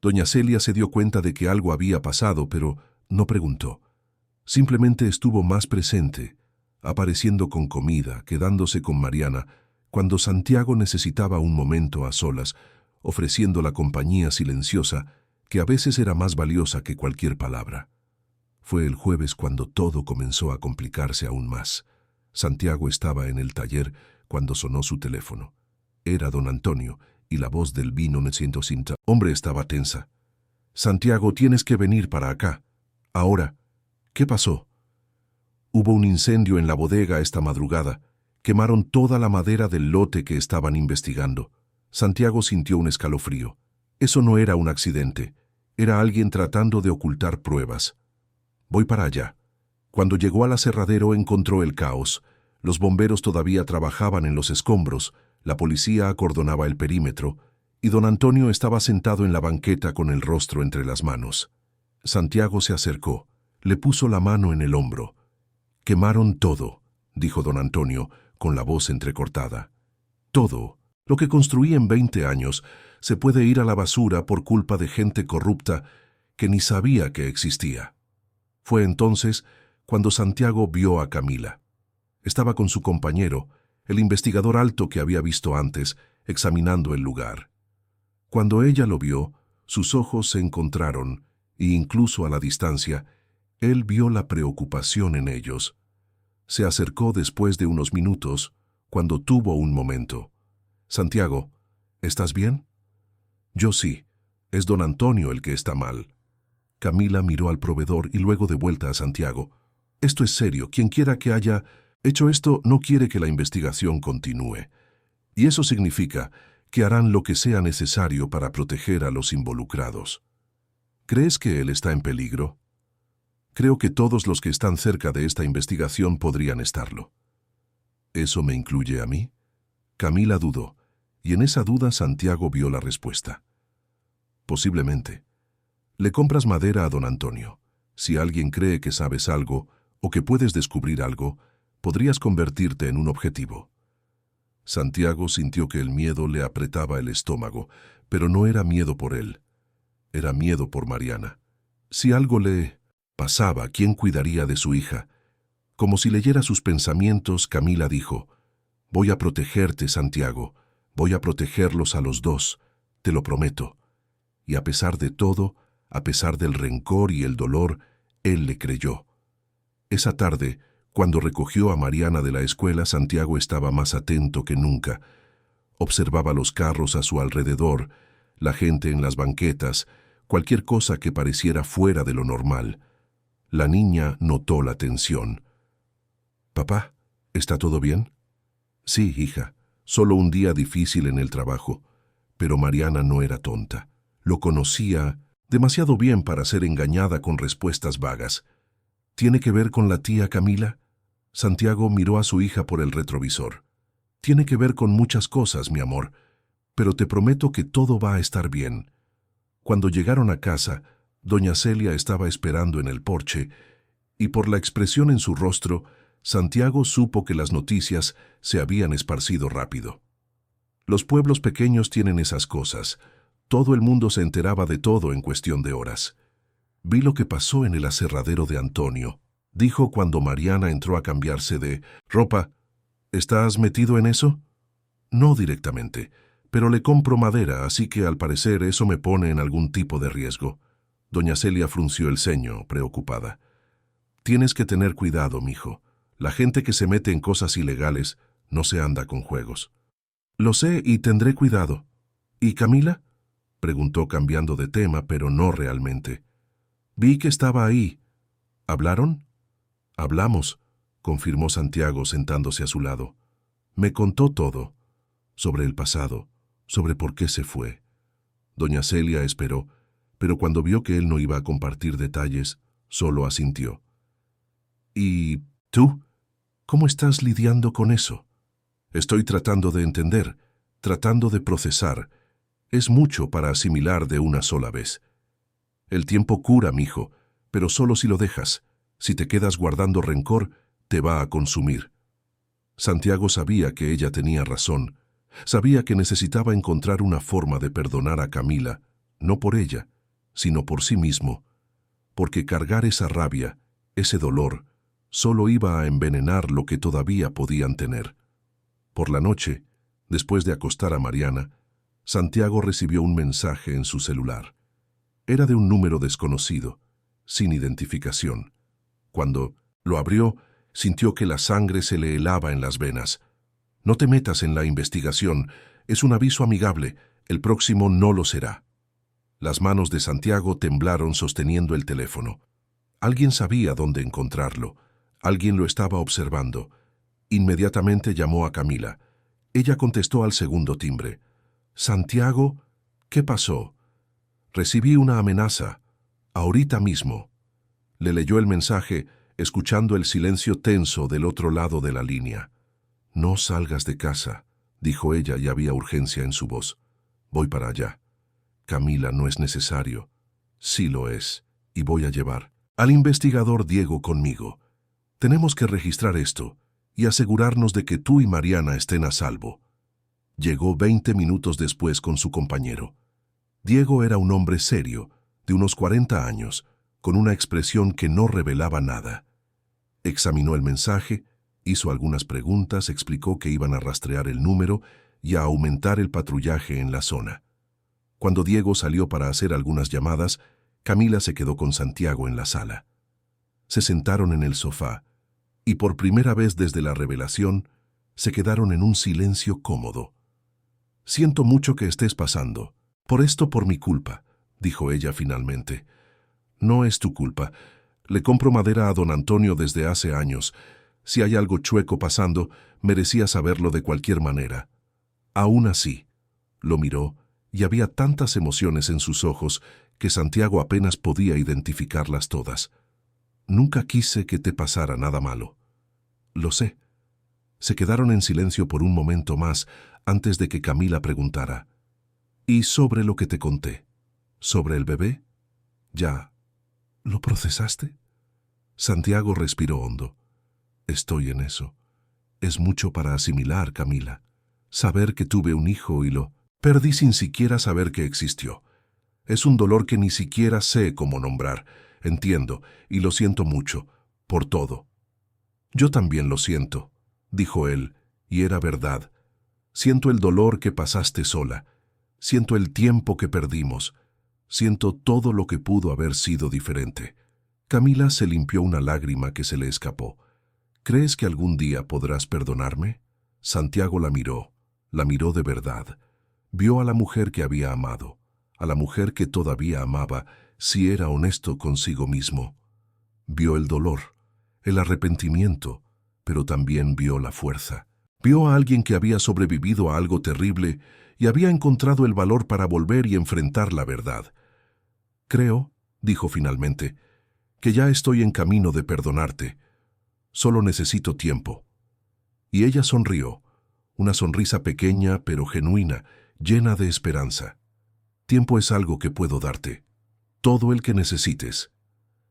Doña Celia se dio cuenta de que algo había pasado, pero no preguntó. Simplemente estuvo más presente, apareciendo con comida, quedándose con Mariana, cuando Santiago necesitaba un momento a solas, ofreciendo la compañía silenciosa, que a veces era más valiosa que cualquier palabra. Fue el jueves cuando todo comenzó a complicarse aún más. Santiago estaba en el taller cuando sonó su teléfono. Era don Antonio, y la voz del vino necesitó cinta. Hombre estaba tensa. Santiago, tienes que venir para acá. Ahora. ¿Qué pasó? Hubo un incendio en la bodega esta madrugada. Quemaron toda la madera del lote que estaban investigando. Santiago sintió un escalofrío. Eso no era un accidente. Era alguien tratando de ocultar pruebas. Voy para allá. Cuando llegó al aserradero encontró el caos. Los bomberos todavía trabajaban en los escombros, la policía acordonaba el perímetro, y don Antonio estaba sentado en la banqueta con el rostro entre las manos. Santiago se acercó. Le puso la mano en el hombro. «Quemaron todo», dijo don Antonio, con la voz entrecortada. «Todo. Lo que construí en 20 años se puede ir a la basura por culpa de gente corrupta que ni sabía que existía». Fue entonces cuando Santiago vio a Camila. Estaba con su compañero, el investigador alto que había visto antes, examinando el lugar. Cuando ella lo vio, sus ojos se encontraron, e incluso a la distancia, él vio la preocupación en ellos. Se acercó después de unos minutos, cuando tuvo un momento. «Santiago, ¿estás bien?» «Yo sí. Es don Antonio el que está mal». Camila miró al proveedor y luego de vuelta a Santiago. «Esto es serio. Quien quiera que haya hecho esto no quiere que la investigación continúe. Y eso significa que harán lo que sea necesario para proteger a los involucrados. ¿Crees que él está en peligro?» «Creo que todos los que están cerca de esta investigación podrían estarlo». «¿Eso me incluye a mí?» Camila dudó, y en esa duda Santiago vio la respuesta. «Posiblemente. Le compras madera a don Antonio. Si alguien cree que sabes algo o que puedes descubrir algo, podrías convertirte en un objetivo». Santiago sintió que el miedo le apretaba el estómago, pero no era miedo por él. Era miedo por Mariana. Si algo le pasaba, ¿quién cuidaría de su hija? Como si leyera sus pensamientos, Camila dijo: «Voy a protegerte, Santiago. Voy a protegerlos a los dos, te lo prometo». Y a pesar de todo, a pesar del rencor y el dolor, él le creyó. Esa tarde, cuando recogió a Mariana de la escuela, Santiago estaba más atento que nunca. Observaba los carros a su alrededor, la gente en las banquetas, cualquier cosa que pareciera fuera de lo normal. La niña notó la tensión. «Papá, ¿está todo bien?» «Sí, hija, solo un día difícil en el trabajo». Pero Mariana no era tonta. Lo conocía demasiado bien para ser engañada con respuestas vagas. «¿Tiene que ver con la tía Camila?» Santiago miró a su hija por el retrovisor. «Tiene que ver con muchas cosas, mi amor, pero te prometo que todo va a estar bien». Cuando llegaron a casa, doña Celia estaba esperando en el porche, y por la expresión en su rostro, Santiago supo que las noticias se habían esparcido rápido. Los pueblos pequeños tienen esas cosas. Todo el mundo se enteraba de todo en cuestión de horas. «Vi lo que pasó en el aserradero de Antonio», dijo cuando Mariana entró a cambiarse de ropa. ¿Estás metido en eso? No directamente, pero le compro madera, así que al parecer eso me pone en algún tipo de riesgo. Doña Celia frunció el ceño, preocupada. Tienes que tener cuidado, mijo. La gente que se mete en cosas ilegales no se anda con juegos. Lo sé y tendré cuidado. ¿Y Camila? Preguntó cambiando de tema, pero no realmente. Vi que estaba ahí. ¿Hablaron? Hablamos, confirmó Santiago sentándose a su lado. Me contó todo, sobre el pasado, sobre por qué se fue. Doña Celia esperó, pero cuando vio que él no iba a compartir detalles, solo asintió. ¿Y tú? ¿Cómo estás lidiando con eso? Estoy tratando de entender, tratando de procesar. Es mucho para asimilar de una sola vez. El tiempo cura, mijo, pero solo si lo dejas. Si te quedas guardando rencor, te va a consumir. Santiago sabía que ella tenía razón. Sabía que necesitaba encontrar una forma de perdonar a Camila, no por ella, sino por sí mismo, porque cargar esa rabia, ese dolor, solo iba a envenenar lo que todavía podían tener. Por la noche, después de acostar a Mariana, Santiago recibió un mensaje en su celular. Era de un número desconocido, sin identificación. Cuando lo abrió, sintió que la sangre se le helaba en las venas. No te metas en la investigación, es un aviso amigable, el próximo no lo será. Las manos de Santiago temblaron sosteniendo el teléfono. Alguien sabía dónde encontrarlo, alguien lo estaba observando. Inmediatamente llamó a Camila. Ella contestó al segundo timbre. «Santiago, ¿qué pasó?» «Recibí una amenaza. Ahorita mismo». Le leyó el mensaje, escuchando el silencio tenso del otro lado de la línea. «No salgas de casa», dijo ella y había urgencia en su voz. «Voy para allá». «Camila, no es necesario». «Sí lo es, y voy a llevar al investigador Diego conmigo. Tenemos que registrar esto y asegurarnos de que tú y Mariana estén a salvo». Llegó 20 minutos después con su compañero. Diego era un hombre serio, de unos 40 años, con una expresión que no revelaba nada. Examinó el mensaje, hizo algunas preguntas, explicó que iban a rastrear el número y a aumentar el patrullaje en la zona. Cuando Diego salió para hacer algunas llamadas, Camila se quedó con Santiago en la sala. Se sentaron en el sofá y por primera vez desde la revelación se quedaron en un silencio cómodo. «Siento mucho que estés pasando. Por mi culpa», dijo ella finalmente. «No es tu culpa. Le compro madera a don Antonio desde hace años. Si hay algo chueco pasando, merecía saberlo de cualquier manera». Aún así, lo miró y había tantas emociones en sus ojos que Santiago apenas podía identificarlas todas. «Nunca quise que te pasara nada malo». «Lo sé». Se quedaron en silencio por un momento más antes de que Camila preguntara. «¿Y sobre lo que te conté? ¿Sobre el bebé? ¿Ya lo procesaste?» Santiago respiró hondo. «Estoy en eso. Es mucho para asimilar, Camila. Saber que tuve un hijo y lo perdí sin siquiera saber que existió. Es un dolor que ni siquiera sé cómo nombrar. Entiendo, y lo siento mucho, por todo». «Yo también lo siento», dijo él, y era verdad. «Siento el dolor que pasaste sola. Siento el tiempo que perdimos. Siento todo lo que pudo haber sido diferente». Camila se limpió una lágrima que se le escapó. «¿Crees que algún día podrás perdonarme?» Santiago la miró de verdad. Vio a la mujer que había amado, a la mujer que todavía amaba, si era honesto consigo mismo. Vio el dolor, el arrepentimiento, pero también vio la fuerza. Vio a alguien que había sobrevivido a algo terrible y había encontrado el valor para volver y enfrentar la verdad. «Creo», dijo finalmente, «que ya estoy en camino de perdonarte. Solo necesito tiempo». Y ella sonrió, una sonrisa pequeña pero genuina, llena de esperanza. «Tiempo es algo que puedo darte. Todo el que necesites».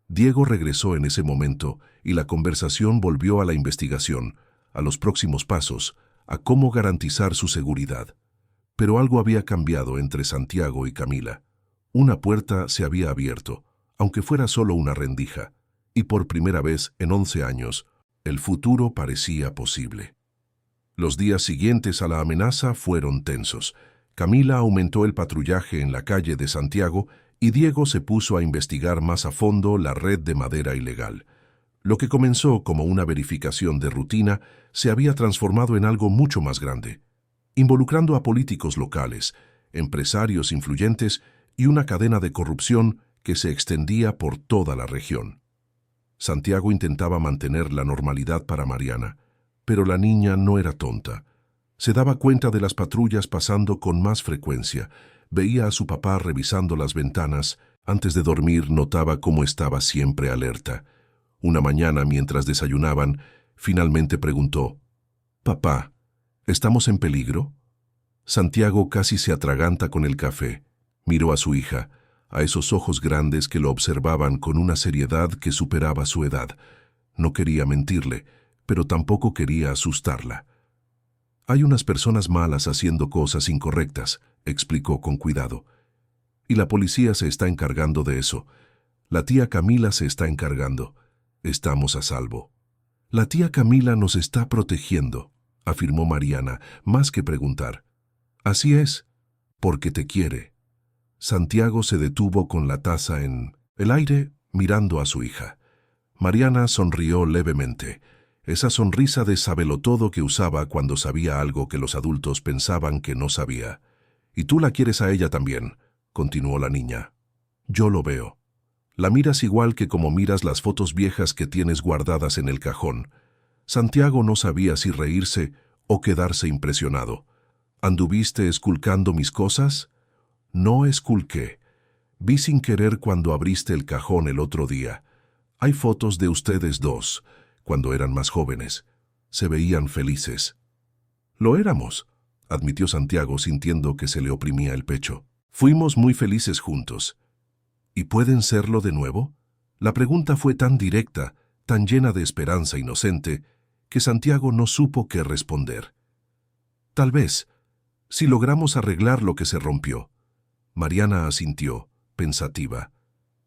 Diego regresó en ese momento y la conversación volvió a la investigación, a los próximos pasos, a cómo garantizar su seguridad. Pero algo había cambiado entre Santiago y Camila. Una puerta se había abierto, aunque fuera solo una rendija, y por primera vez en 11 años, el futuro parecía posible. Los días siguientes a la amenaza fueron tensos. Camila aumentó el patrullaje en la calle de Santiago y Diego se puso a investigar más a fondo la red de madera ilegal. Lo que comenzó como una verificación de rutina se había transformado en algo mucho más grande, involucrando a políticos locales, empresarios influyentes y una cadena de corrupción que se extendía por toda la región. Santiago intentaba mantener la normalidad para Mariana, pero la niña no era tonta. Se daba cuenta de las patrullas pasando con más frecuencia, veía a su papá revisando las ventanas, antes de dormir notaba cómo estaba siempre alerta. Una mañana, mientras desayunaban, finalmente preguntó: «Papá, ¿estamos en peligro?». Santiago casi se atraganta con el café. Miró a su hija, a esos ojos grandes que lo observaban con una seriedad que superaba su edad. No quería mentirle, pero tampoco quería asustarla. «Hay unas personas malas haciendo cosas incorrectas», explicó con cuidado. «Y la policía se está encargando de eso. La tía Camila se está encargando. Estamos a salvo». «La tía Camila nos está protegiendo», afirmó Mariana, más que preguntar. «Así es, porque te quiere». Santiago se detuvo con la taza en el aire, mirando a su hija. Mariana sonrió levemente, esa sonrisa de sabelotodo que usaba cuando sabía algo que los adultos pensaban que no sabía. «Y tú la quieres a ella también», continuó la niña. «Yo lo veo. La miras igual que como miras las fotos viejas que tienes guardadas en el cajón». Santiago no sabía si reírse o quedarse impresionado. «¿Anduviste esculcando mis cosas?». «No esculqué. Vi sin querer cuando abriste el cajón el otro día. Hay fotos de ustedes dos, cuando eran más jóvenes. Se veían felices». «Lo éramos», admitió Santiago sintiendo que se le oprimía el pecho. «Fuimos muy felices juntos». «¿Y pueden serlo de nuevo?». La pregunta fue tan directa, tan llena de esperanza inocente, que Santiago no supo qué responder. «Tal vez, si logramos arreglar lo que se rompió». Mariana asintió, pensativa.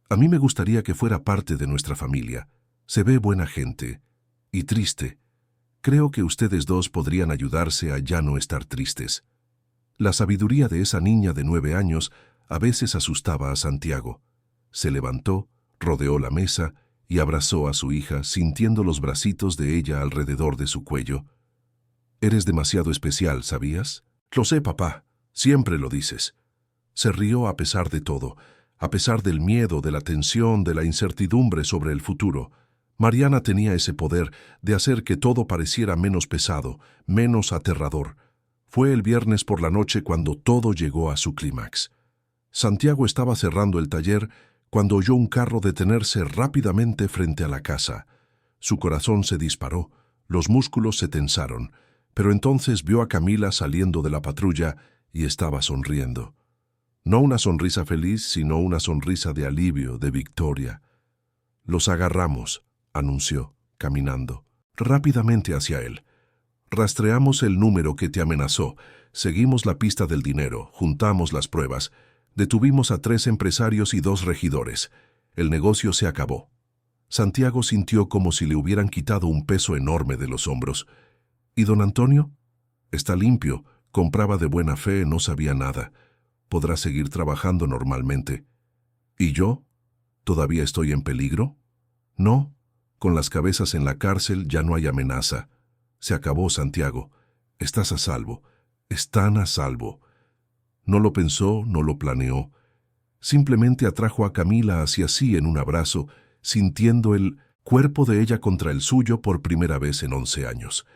«A mí me gustaría que fuera parte de nuestra familia. Se ve buena gente. Y triste. Creo que ustedes dos podrían ayudarse a ya no estar tristes». La sabiduría de esa niña de 9 años a veces asustaba a Santiago. Se levantó, rodeó la mesa y abrazó a su hija, sintiendo los bracitos de ella alrededor de su cuello. «Eres demasiado especial, ¿sabías?». «Lo sé, papá. Siempre lo dices». Se rió a pesar de todo, a pesar del miedo, de la tensión, de la incertidumbre sobre el futuro. Mariana tenía ese poder de hacer que todo pareciera menos pesado, menos aterrador. Fue el viernes por la noche cuando todo llegó a su clímax. Santiago estaba cerrando el taller cuando oyó un carro detenerse rápidamente frente a la casa. Su corazón se disparó, los músculos se tensaron, pero entonces vio a Camila saliendo de la patrulla y estaba sonriendo. No una sonrisa feliz, sino una sonrisa de alivio, de victoria. «Los agarramos», anunció, caminando rápidamente hacia él. «Rastreamos el número que te amenazó, seguimos la pista del dinero, juntamos las pruebas, detuvimos a 3 empresarios y 2 regidores. El negocio se acabó». Santiago sintió como si le hubieran quitado un peso enorme de los hombros. «¿Y don Antonio?». «Está limpio, compraba de buena fe, no sabía nada. Podrá seguir trabajando normalmente». «¿Y yo? ¿Todavía estoy en peligro?». «No, con las cabezas en la cárcel ya no hay amenaza. Se acabó, Santiago. Estás a salvo. Están a salvo». No lo pensó, no lo planeó. Simplemente atrajo a Camila hacia sí en un abrazo, sintiendo el cuerpo de ella contra el suyo por primera vez en 11 años.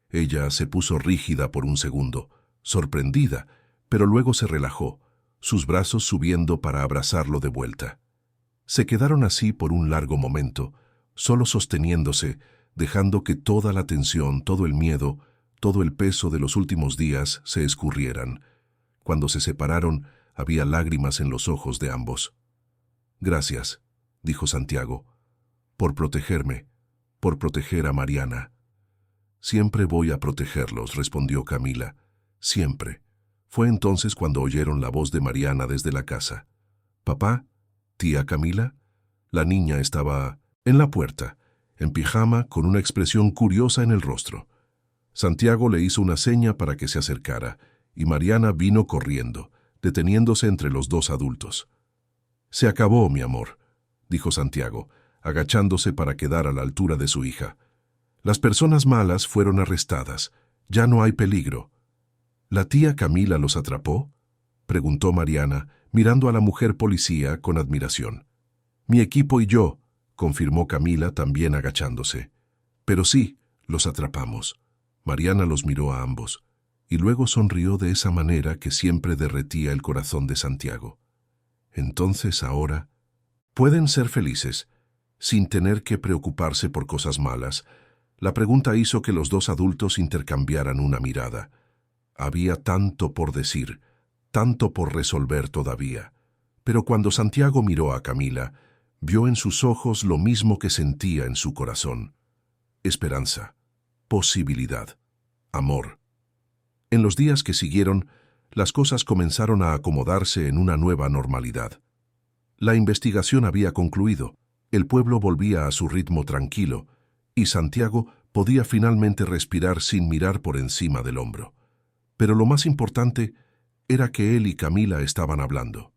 Ella se puso rígida por un segundo, sorprendida, pero luego se relajó, sus brazos subiendo para abrazarlo de vuelta. Se quedaron así por un largo momento, solo sosteniéndose, dejando que toda la tensión, todo el miedo, todo el peso de los últimos días se escurrieran. Cuando se separaron, había lágrimas en los ojos de ambos. «Gracias», dijo Santiago, «por protegerme, por proteger a Mariana». «Siempre voy a protegerlos», respondió Camila. «Siempre». Fue entonces cuando oyeron la voz de Mariana desde la casa. «Papá, tía Camila». La niña estaba en la puerta, en pijama, con una expresión curiosa en el rostro. Santiago le hizo una seña para que se acercara, y Mariana vino corriendo, deteniéndose entre los dos adultos. «Se acabó, mi amor», dijo Santiago, agachándose para quedar a la altura de su hija. «Las personas malas fueron arrestadas. Ya no hay peligro». «¿La tía Camila los atrapó?», preguntó Mariana, mirando a la mujer policía con admiración. «Mi equipo y yo», confirmó Camila, también agachándose. «Pero sí, los atrapamos». Mariana los miró a ambos, y luego sonrió de esa manera que siempre derretía el corazón de Santiago. Entonces ahora pueden ser felices, sin tener que preocuparse por cosas malas. La pregunta hizo que los dos adultos intercambiaran una mirada. Había tanto por decir, tanto por resolver todavía. Pero cuando Santiago miró a Camila, vio en sus ojos lo mismo que sentía en su corazón. Esperanza, posibilidad, amor. En los días que siguieron, las cosas comenzaron a acomodarse en una nueva normalidad. La investigación había concluido, el pueblo volvía a su ritmo tranquilo, y Santiago podía finalmente respirar sin mirar por encima del hombro. Pero lo más importante era que él y Camila estaban hablando.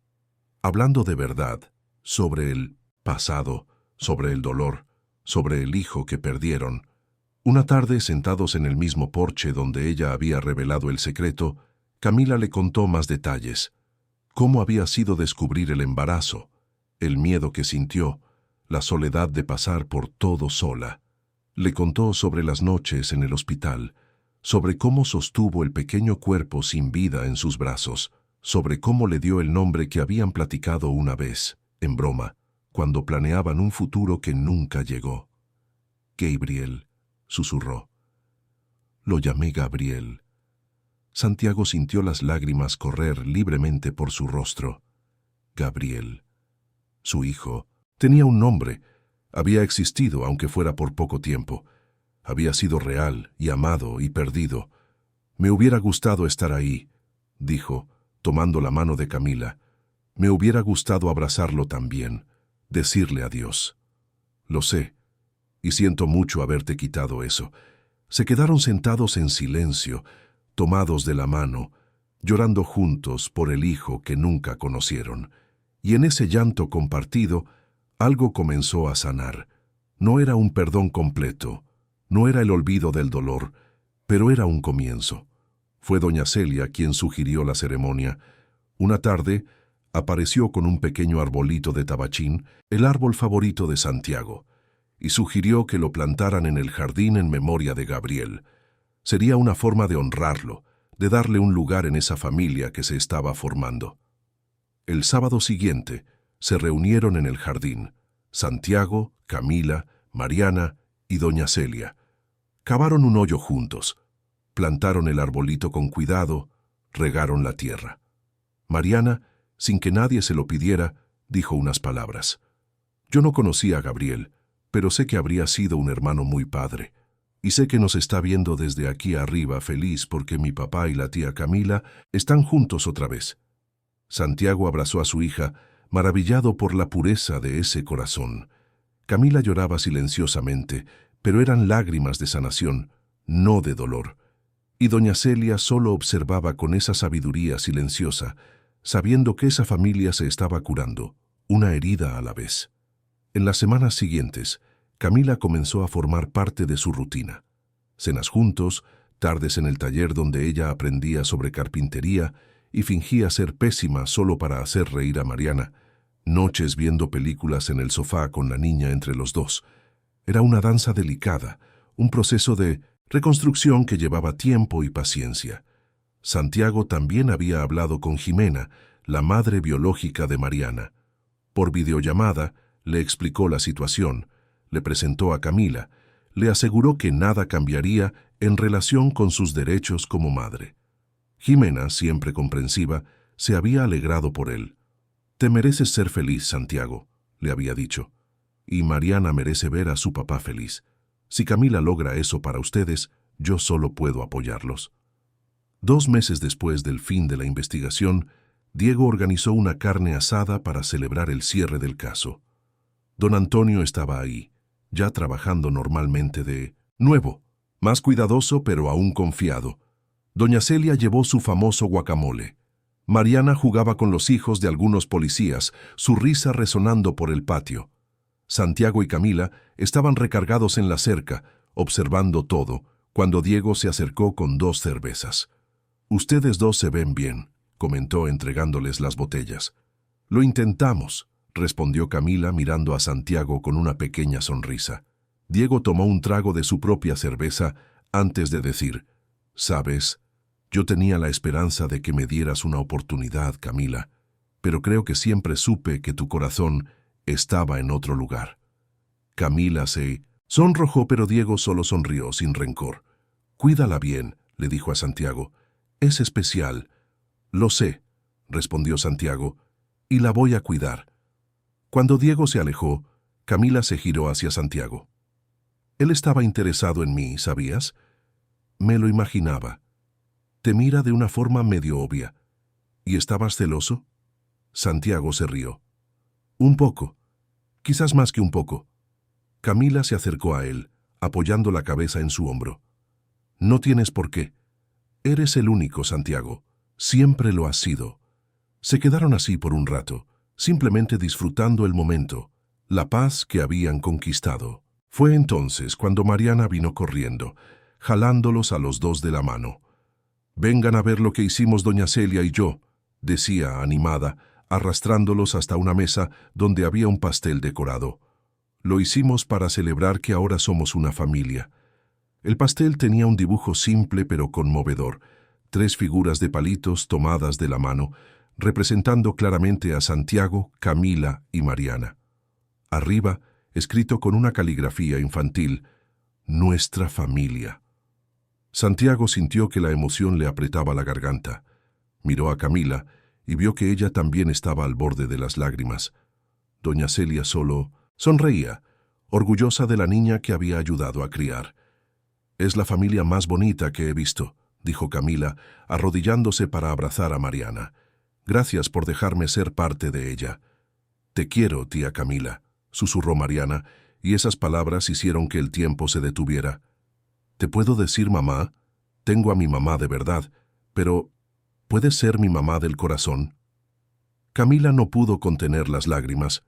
Hablando de verdad, sobre el pasado, sobre el dolor, sobre el hijo que perdieron. Una tarde, sentados en el mismo porche donde ella había revelado el secreto, Camila le contó más detalles. Cómo había sido descubrir el embarazo, el miedo que sintió, la soledad de pasar por todo sola. Le contó sobre las noches en el hospital, sobre cómo sostuvo el pequeño cuerpo sin vida en sus brazos, sobre cómo le dio el nombre que habían platicado una vez, en broma, cuando planeaban un futuro que nunca llegó. «Gabriel», susurró. «Lo llamé Gabriel». Santiago sintió las lágrimas correr libremente por su rostro. Gabriel. Su hijo tenía un nombre, había existido aunque fuera por poco tiempo. Había sido real y amado y perdido. «Me hubiera gustado estar ahí», dijo, tomando la mano de Camila. «Me hubiera gustado abrazarlo también, decirle adiós». «Lo sé, y siento mucho haberte quitado eso». Se quedaron sentados en silencio, tomados de la mano, llorando juntos por el hijo que nunca conocieron. Y en ese llanto compartido, algo comenzó a sanar. No era un perdón completo, no era el olvido del dolor, pero era un comienzo. Fue doña Celia quien sugirió la ceremonia. Una tarde, apareció con un pequeño arbolito de tabachín, el árbol favorito de Santiago, y sugirió que lo plantaran en el jardín en memoria de Gabriel. Sería una forma de honrarlo, de darle un lugar en esa familia que se estaba formando. El sábado siguiente, se reunieron en el jardín, Santiago, Camila, Mariana y doña Celia. Cavaron un hoyo juntos, plantaron el arbolito con cuidado, regaron la tierra. Mariana, sin que nadie se lo pidiera, dijo unas palabras. «Yo no conocía a Gabriel, pero sé que habría sido un hermano muy padre. Y sé que nos está viendo desde aquí arriba feliz porque mi papá y la tía Camila están juntos otra vez». Santiago abrazó a su hija, maravillado por la pureza de ese corazón. Camila lloraba silenciosamente, pero eran lágrimas de sanación, no de dolor. Y doña Celia solo observaba con esa sabiduría silenciosa, sabiendo que esa familia se estaba curando, una herida a la vez. En las semanas siguientes, Camila comenzó a formar parte de su rutina. Cenas juntos, tardes en el taller donde ella aprendía sobre carpintería y fingía ser pésima solo para hacer reír a Mariana, noches viendo películas en el sofá con la niña entre los dos. Era una danza delicada, un proceso de reconstrucción que llevaba tiempo y paciencia. Santiago también había hablado con Jimena, la madre biológica de Mariana. Por videollamada, le explicó la situación, le presentó a Camila, le aseguró que nada cambiaría en relación con sus derechos como madre. Jimena, siempre comprensiva, se había alegrado por él. «Te mereces ser feliz, Santiago», le había dicho. «Y Mariana merece ver a su papá feliz. Si Camila logra eso para ustedes, yo solo puedo apoyarlos». 2 meses después del fin de la investigación, Diego organizó una carne asada para celebrar el cierre del caso. Don Antonio estaba ahí, ya trabajando normalmente de nuevo, Más cuidadoso, pero aún confiado. Doña Celia llevó su famoso guacamole. Mariana jugaba con los hijos de algunos policías, su risa resonando por el patio. Santiago y Camila estaban recargados en la cerca, observando todo, cuando Diego se acercó con 2 cervezas. «Ustedes 2 se ven bien», comentó entregándoles las botellas. «Lo intentamos», respondió Camila mirando a Santiago con una pequeña sonrisa. Diego tomó un trago de su propia cerveza antes de decir: «¿Sabes? Yo tenía la esperanza de que me dieras una oportunidad, Camila, pero creo que siempre supe que tu corazón estaba en otro lugar». Camila se sonrojó, pero Diego solo sonrió sin rencor. «Cuídala bien», le dijo a Santiago. «Es especial». «Lo sé», respondió Santiago, «y la voy a cuidar». Cuando Diego se alejó, Camila se giró hacia Santiago. «Él estaba interesado en mí, ¿sabías?» «Me lo imaginaba. Te mira de una forma medio obvia. ¿Y estabas celoso?» Santiago se rió. «Un poco. Quizás más que un poco». Camila se acercó a él, apoyando la cabeza en su hombro. «No tienes por qué. Eres el único, Santiago. Siempre lo has sido». Se quedaron así por un rato, simplemente disfrutando el momento, la paz que habían conquistado. Fue entonces cuando Mariana vino corriendo, jalándolos a los 2 de la mano. «Vengan a ver lo que hicimos doña Celia y yo», decía animada, arrastrándolos hasta una mesa donde había un pastel decorado. «Lo hicimos para celebrar que ahora somos una familia». El pastel tenía un dibujo simple pero conmovedor, 3 figuras de palitos tomadas de la mano, representando claramente a Santiago, Camila y Mariana. Arriba, escrito con una caligrafía infantil: «Nuestra familia». Santiago sintió que la emoción le apretaba la garganta. Miró a Camila y vio que ella también estaba al borde de las lágrimas. Doña Celia solo sonreía, orgullosa de la niña que había ayudado a criar. «Es la familia más bonita que he visto», dijo Camila, arrodillándose para abrazar a Mariana. «Gracias por dejarme ser parte de ella». «Te quiero, tía Camila», susurró Mariana, y esas palabras hicieron que el tiempo se detuviera. «¿Te puedo decir mamá? Tengo a mi mamá de verdad, pero ¿puedes ser mi mamá del corazón?» Camila no pudo contener las lágrimas.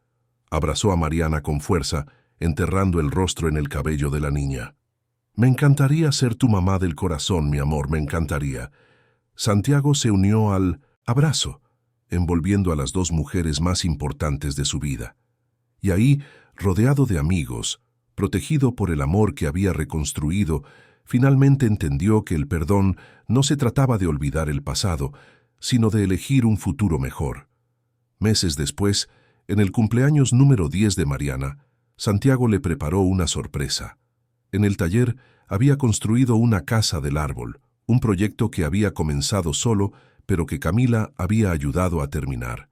Abrazó a Mariana con fuerza, enterrando el rostro en el cabello de la niña. «Me encantaría ser tu mamá del corazón, mi amor, me encantaría». Santiago se unió al abrazo, envolviendo a las 2 mujeres más importantes de su vida. Y ahí, rodeado de amigos, protegido por el amor que había reconstruido, finalmente entendió que el perdón no se trataba de olvidar el pasado, sino de elegir un futuro mejor. Meses después, en el cumpleaños número 10 de Mariana, Santiago le preparó una sorpresa. En el taller había construido una casa del árbol, un proyecto que había comenzado solo, pero que Camila había ayudado a terminar.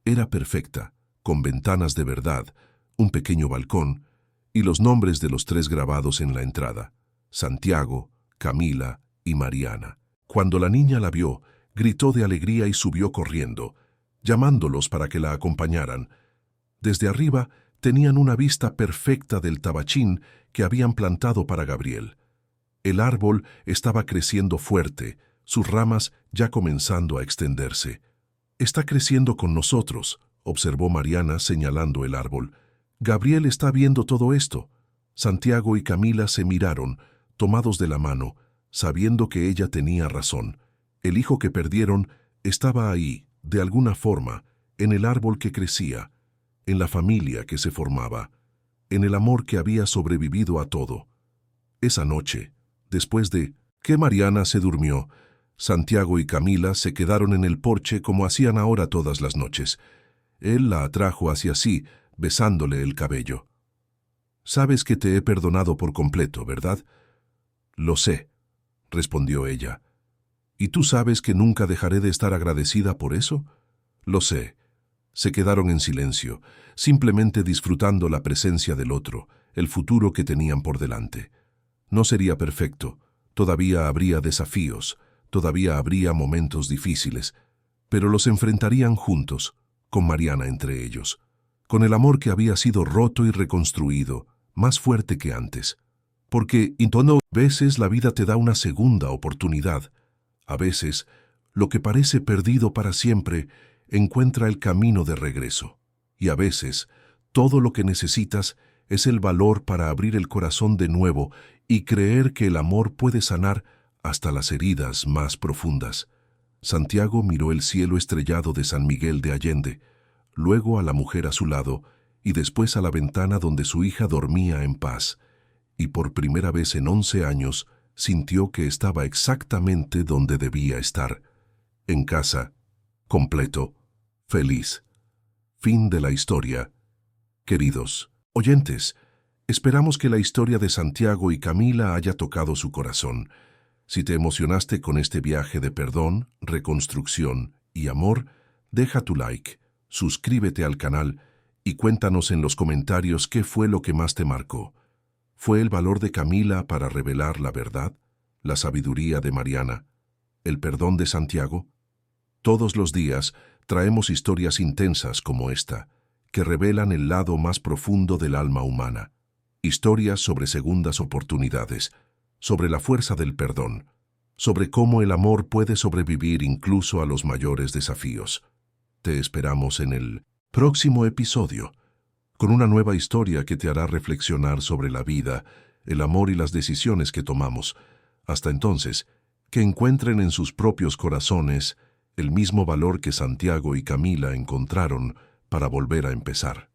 Era perfecta, con ventanas de verdad, un pequeño balcón, y los nombres de los 3 grabados en la entrada: Santiago, Camila y Mariana. Cuando la niña la vio, gritó de alegría y subió corriendo, llamándolos para que la acompañaran. Desde arriba tenían una vista perfecta del tabachín que habían plantado para Gabriel. El árbol estaba creciendo fuerte, sus ramas ya comenzando a extenderse. «Está creciendo con nosotros», observó Mariana señalando el árbol. «Gabriel está viendo todo esto». Santiago y Camila se miraron, tomados de la mano, sabiendo que ella tenía razón. El hijo que perdieron estaba ahí, de alguna forma, en el árbol que crecía, en la familia que se formaba, en el amor que había sobrevivido a todo. Esa noche, después de que Mariana se durmió, Santiago y Camila se quedaron en el porche como hacían ahora todas las noches. Él la atrajo hacia sí, besándole el cabello. «Sabes que te he perdonado por completo, ¿verdad?» «Lo sé», respondió ella. «¿Y tú sabes que nunca dejaré de estar agradecida por eso?» «Lo sé». Se quedaron en silencio, simplemente disfrutando la presencia del otro, el futuro que tenían por delante. No sería perfecto, todavía habría desafíos, todavía habría momentos difíciles, pero los enfrentarían juntos, con Mariana entre ellos, con el amor que había sido roto y reconstruido, más fuerte que antes. Porque a veces la vida te da una segunda oportunidad. A veces, lo que parece perdido para siempre encuentra el camino de regreso. Y a veces, todo lo que necesitas es el valor para abrir el corazón de nuevo y creer que el amor puede sanar hasta las heridas más profundas. Santiago miró el cielo estrellado de San Miguel de Allende, luego a la mujer a su lado y después a la ventana donde su hija dormía en paz. Y por primera vez en 11 años sintió que estaba exactamente donde debía estar, en casa, completo, feliz. Fin de la historia. Queridos oyentes, esperamos que la historia de Santiago y Camila haya tocado su corazón. Si te emocionaste con este viaje de perdón, reconstrucción y amor, deja tu like, suscríbete al canal y cuéntanos en los comentarios qué fue lo que más te marcó. ¿Fue el valor de Camila para revelar la verdad? ¿La sabiduría de Mariana? ¿El perdón de Santiago? Todos los días traemos historias intensas como esta, que revelan el lado más profundo del alma humana. Historias sobre segundas oportunidades, sobre la fuerza del perdón, sobre cómo el amor puede sobrevivir incluso a los mayores desafíos. Te esperamos en el próximo episodio, con una nueva historia que te hará reflexionar sobre la vida, el amor y las decisiones que tomamos. Hasta entonces, que encuentren en sus propios corazones el mismo valor que Santiago y Camila encontraron para volver a empezar.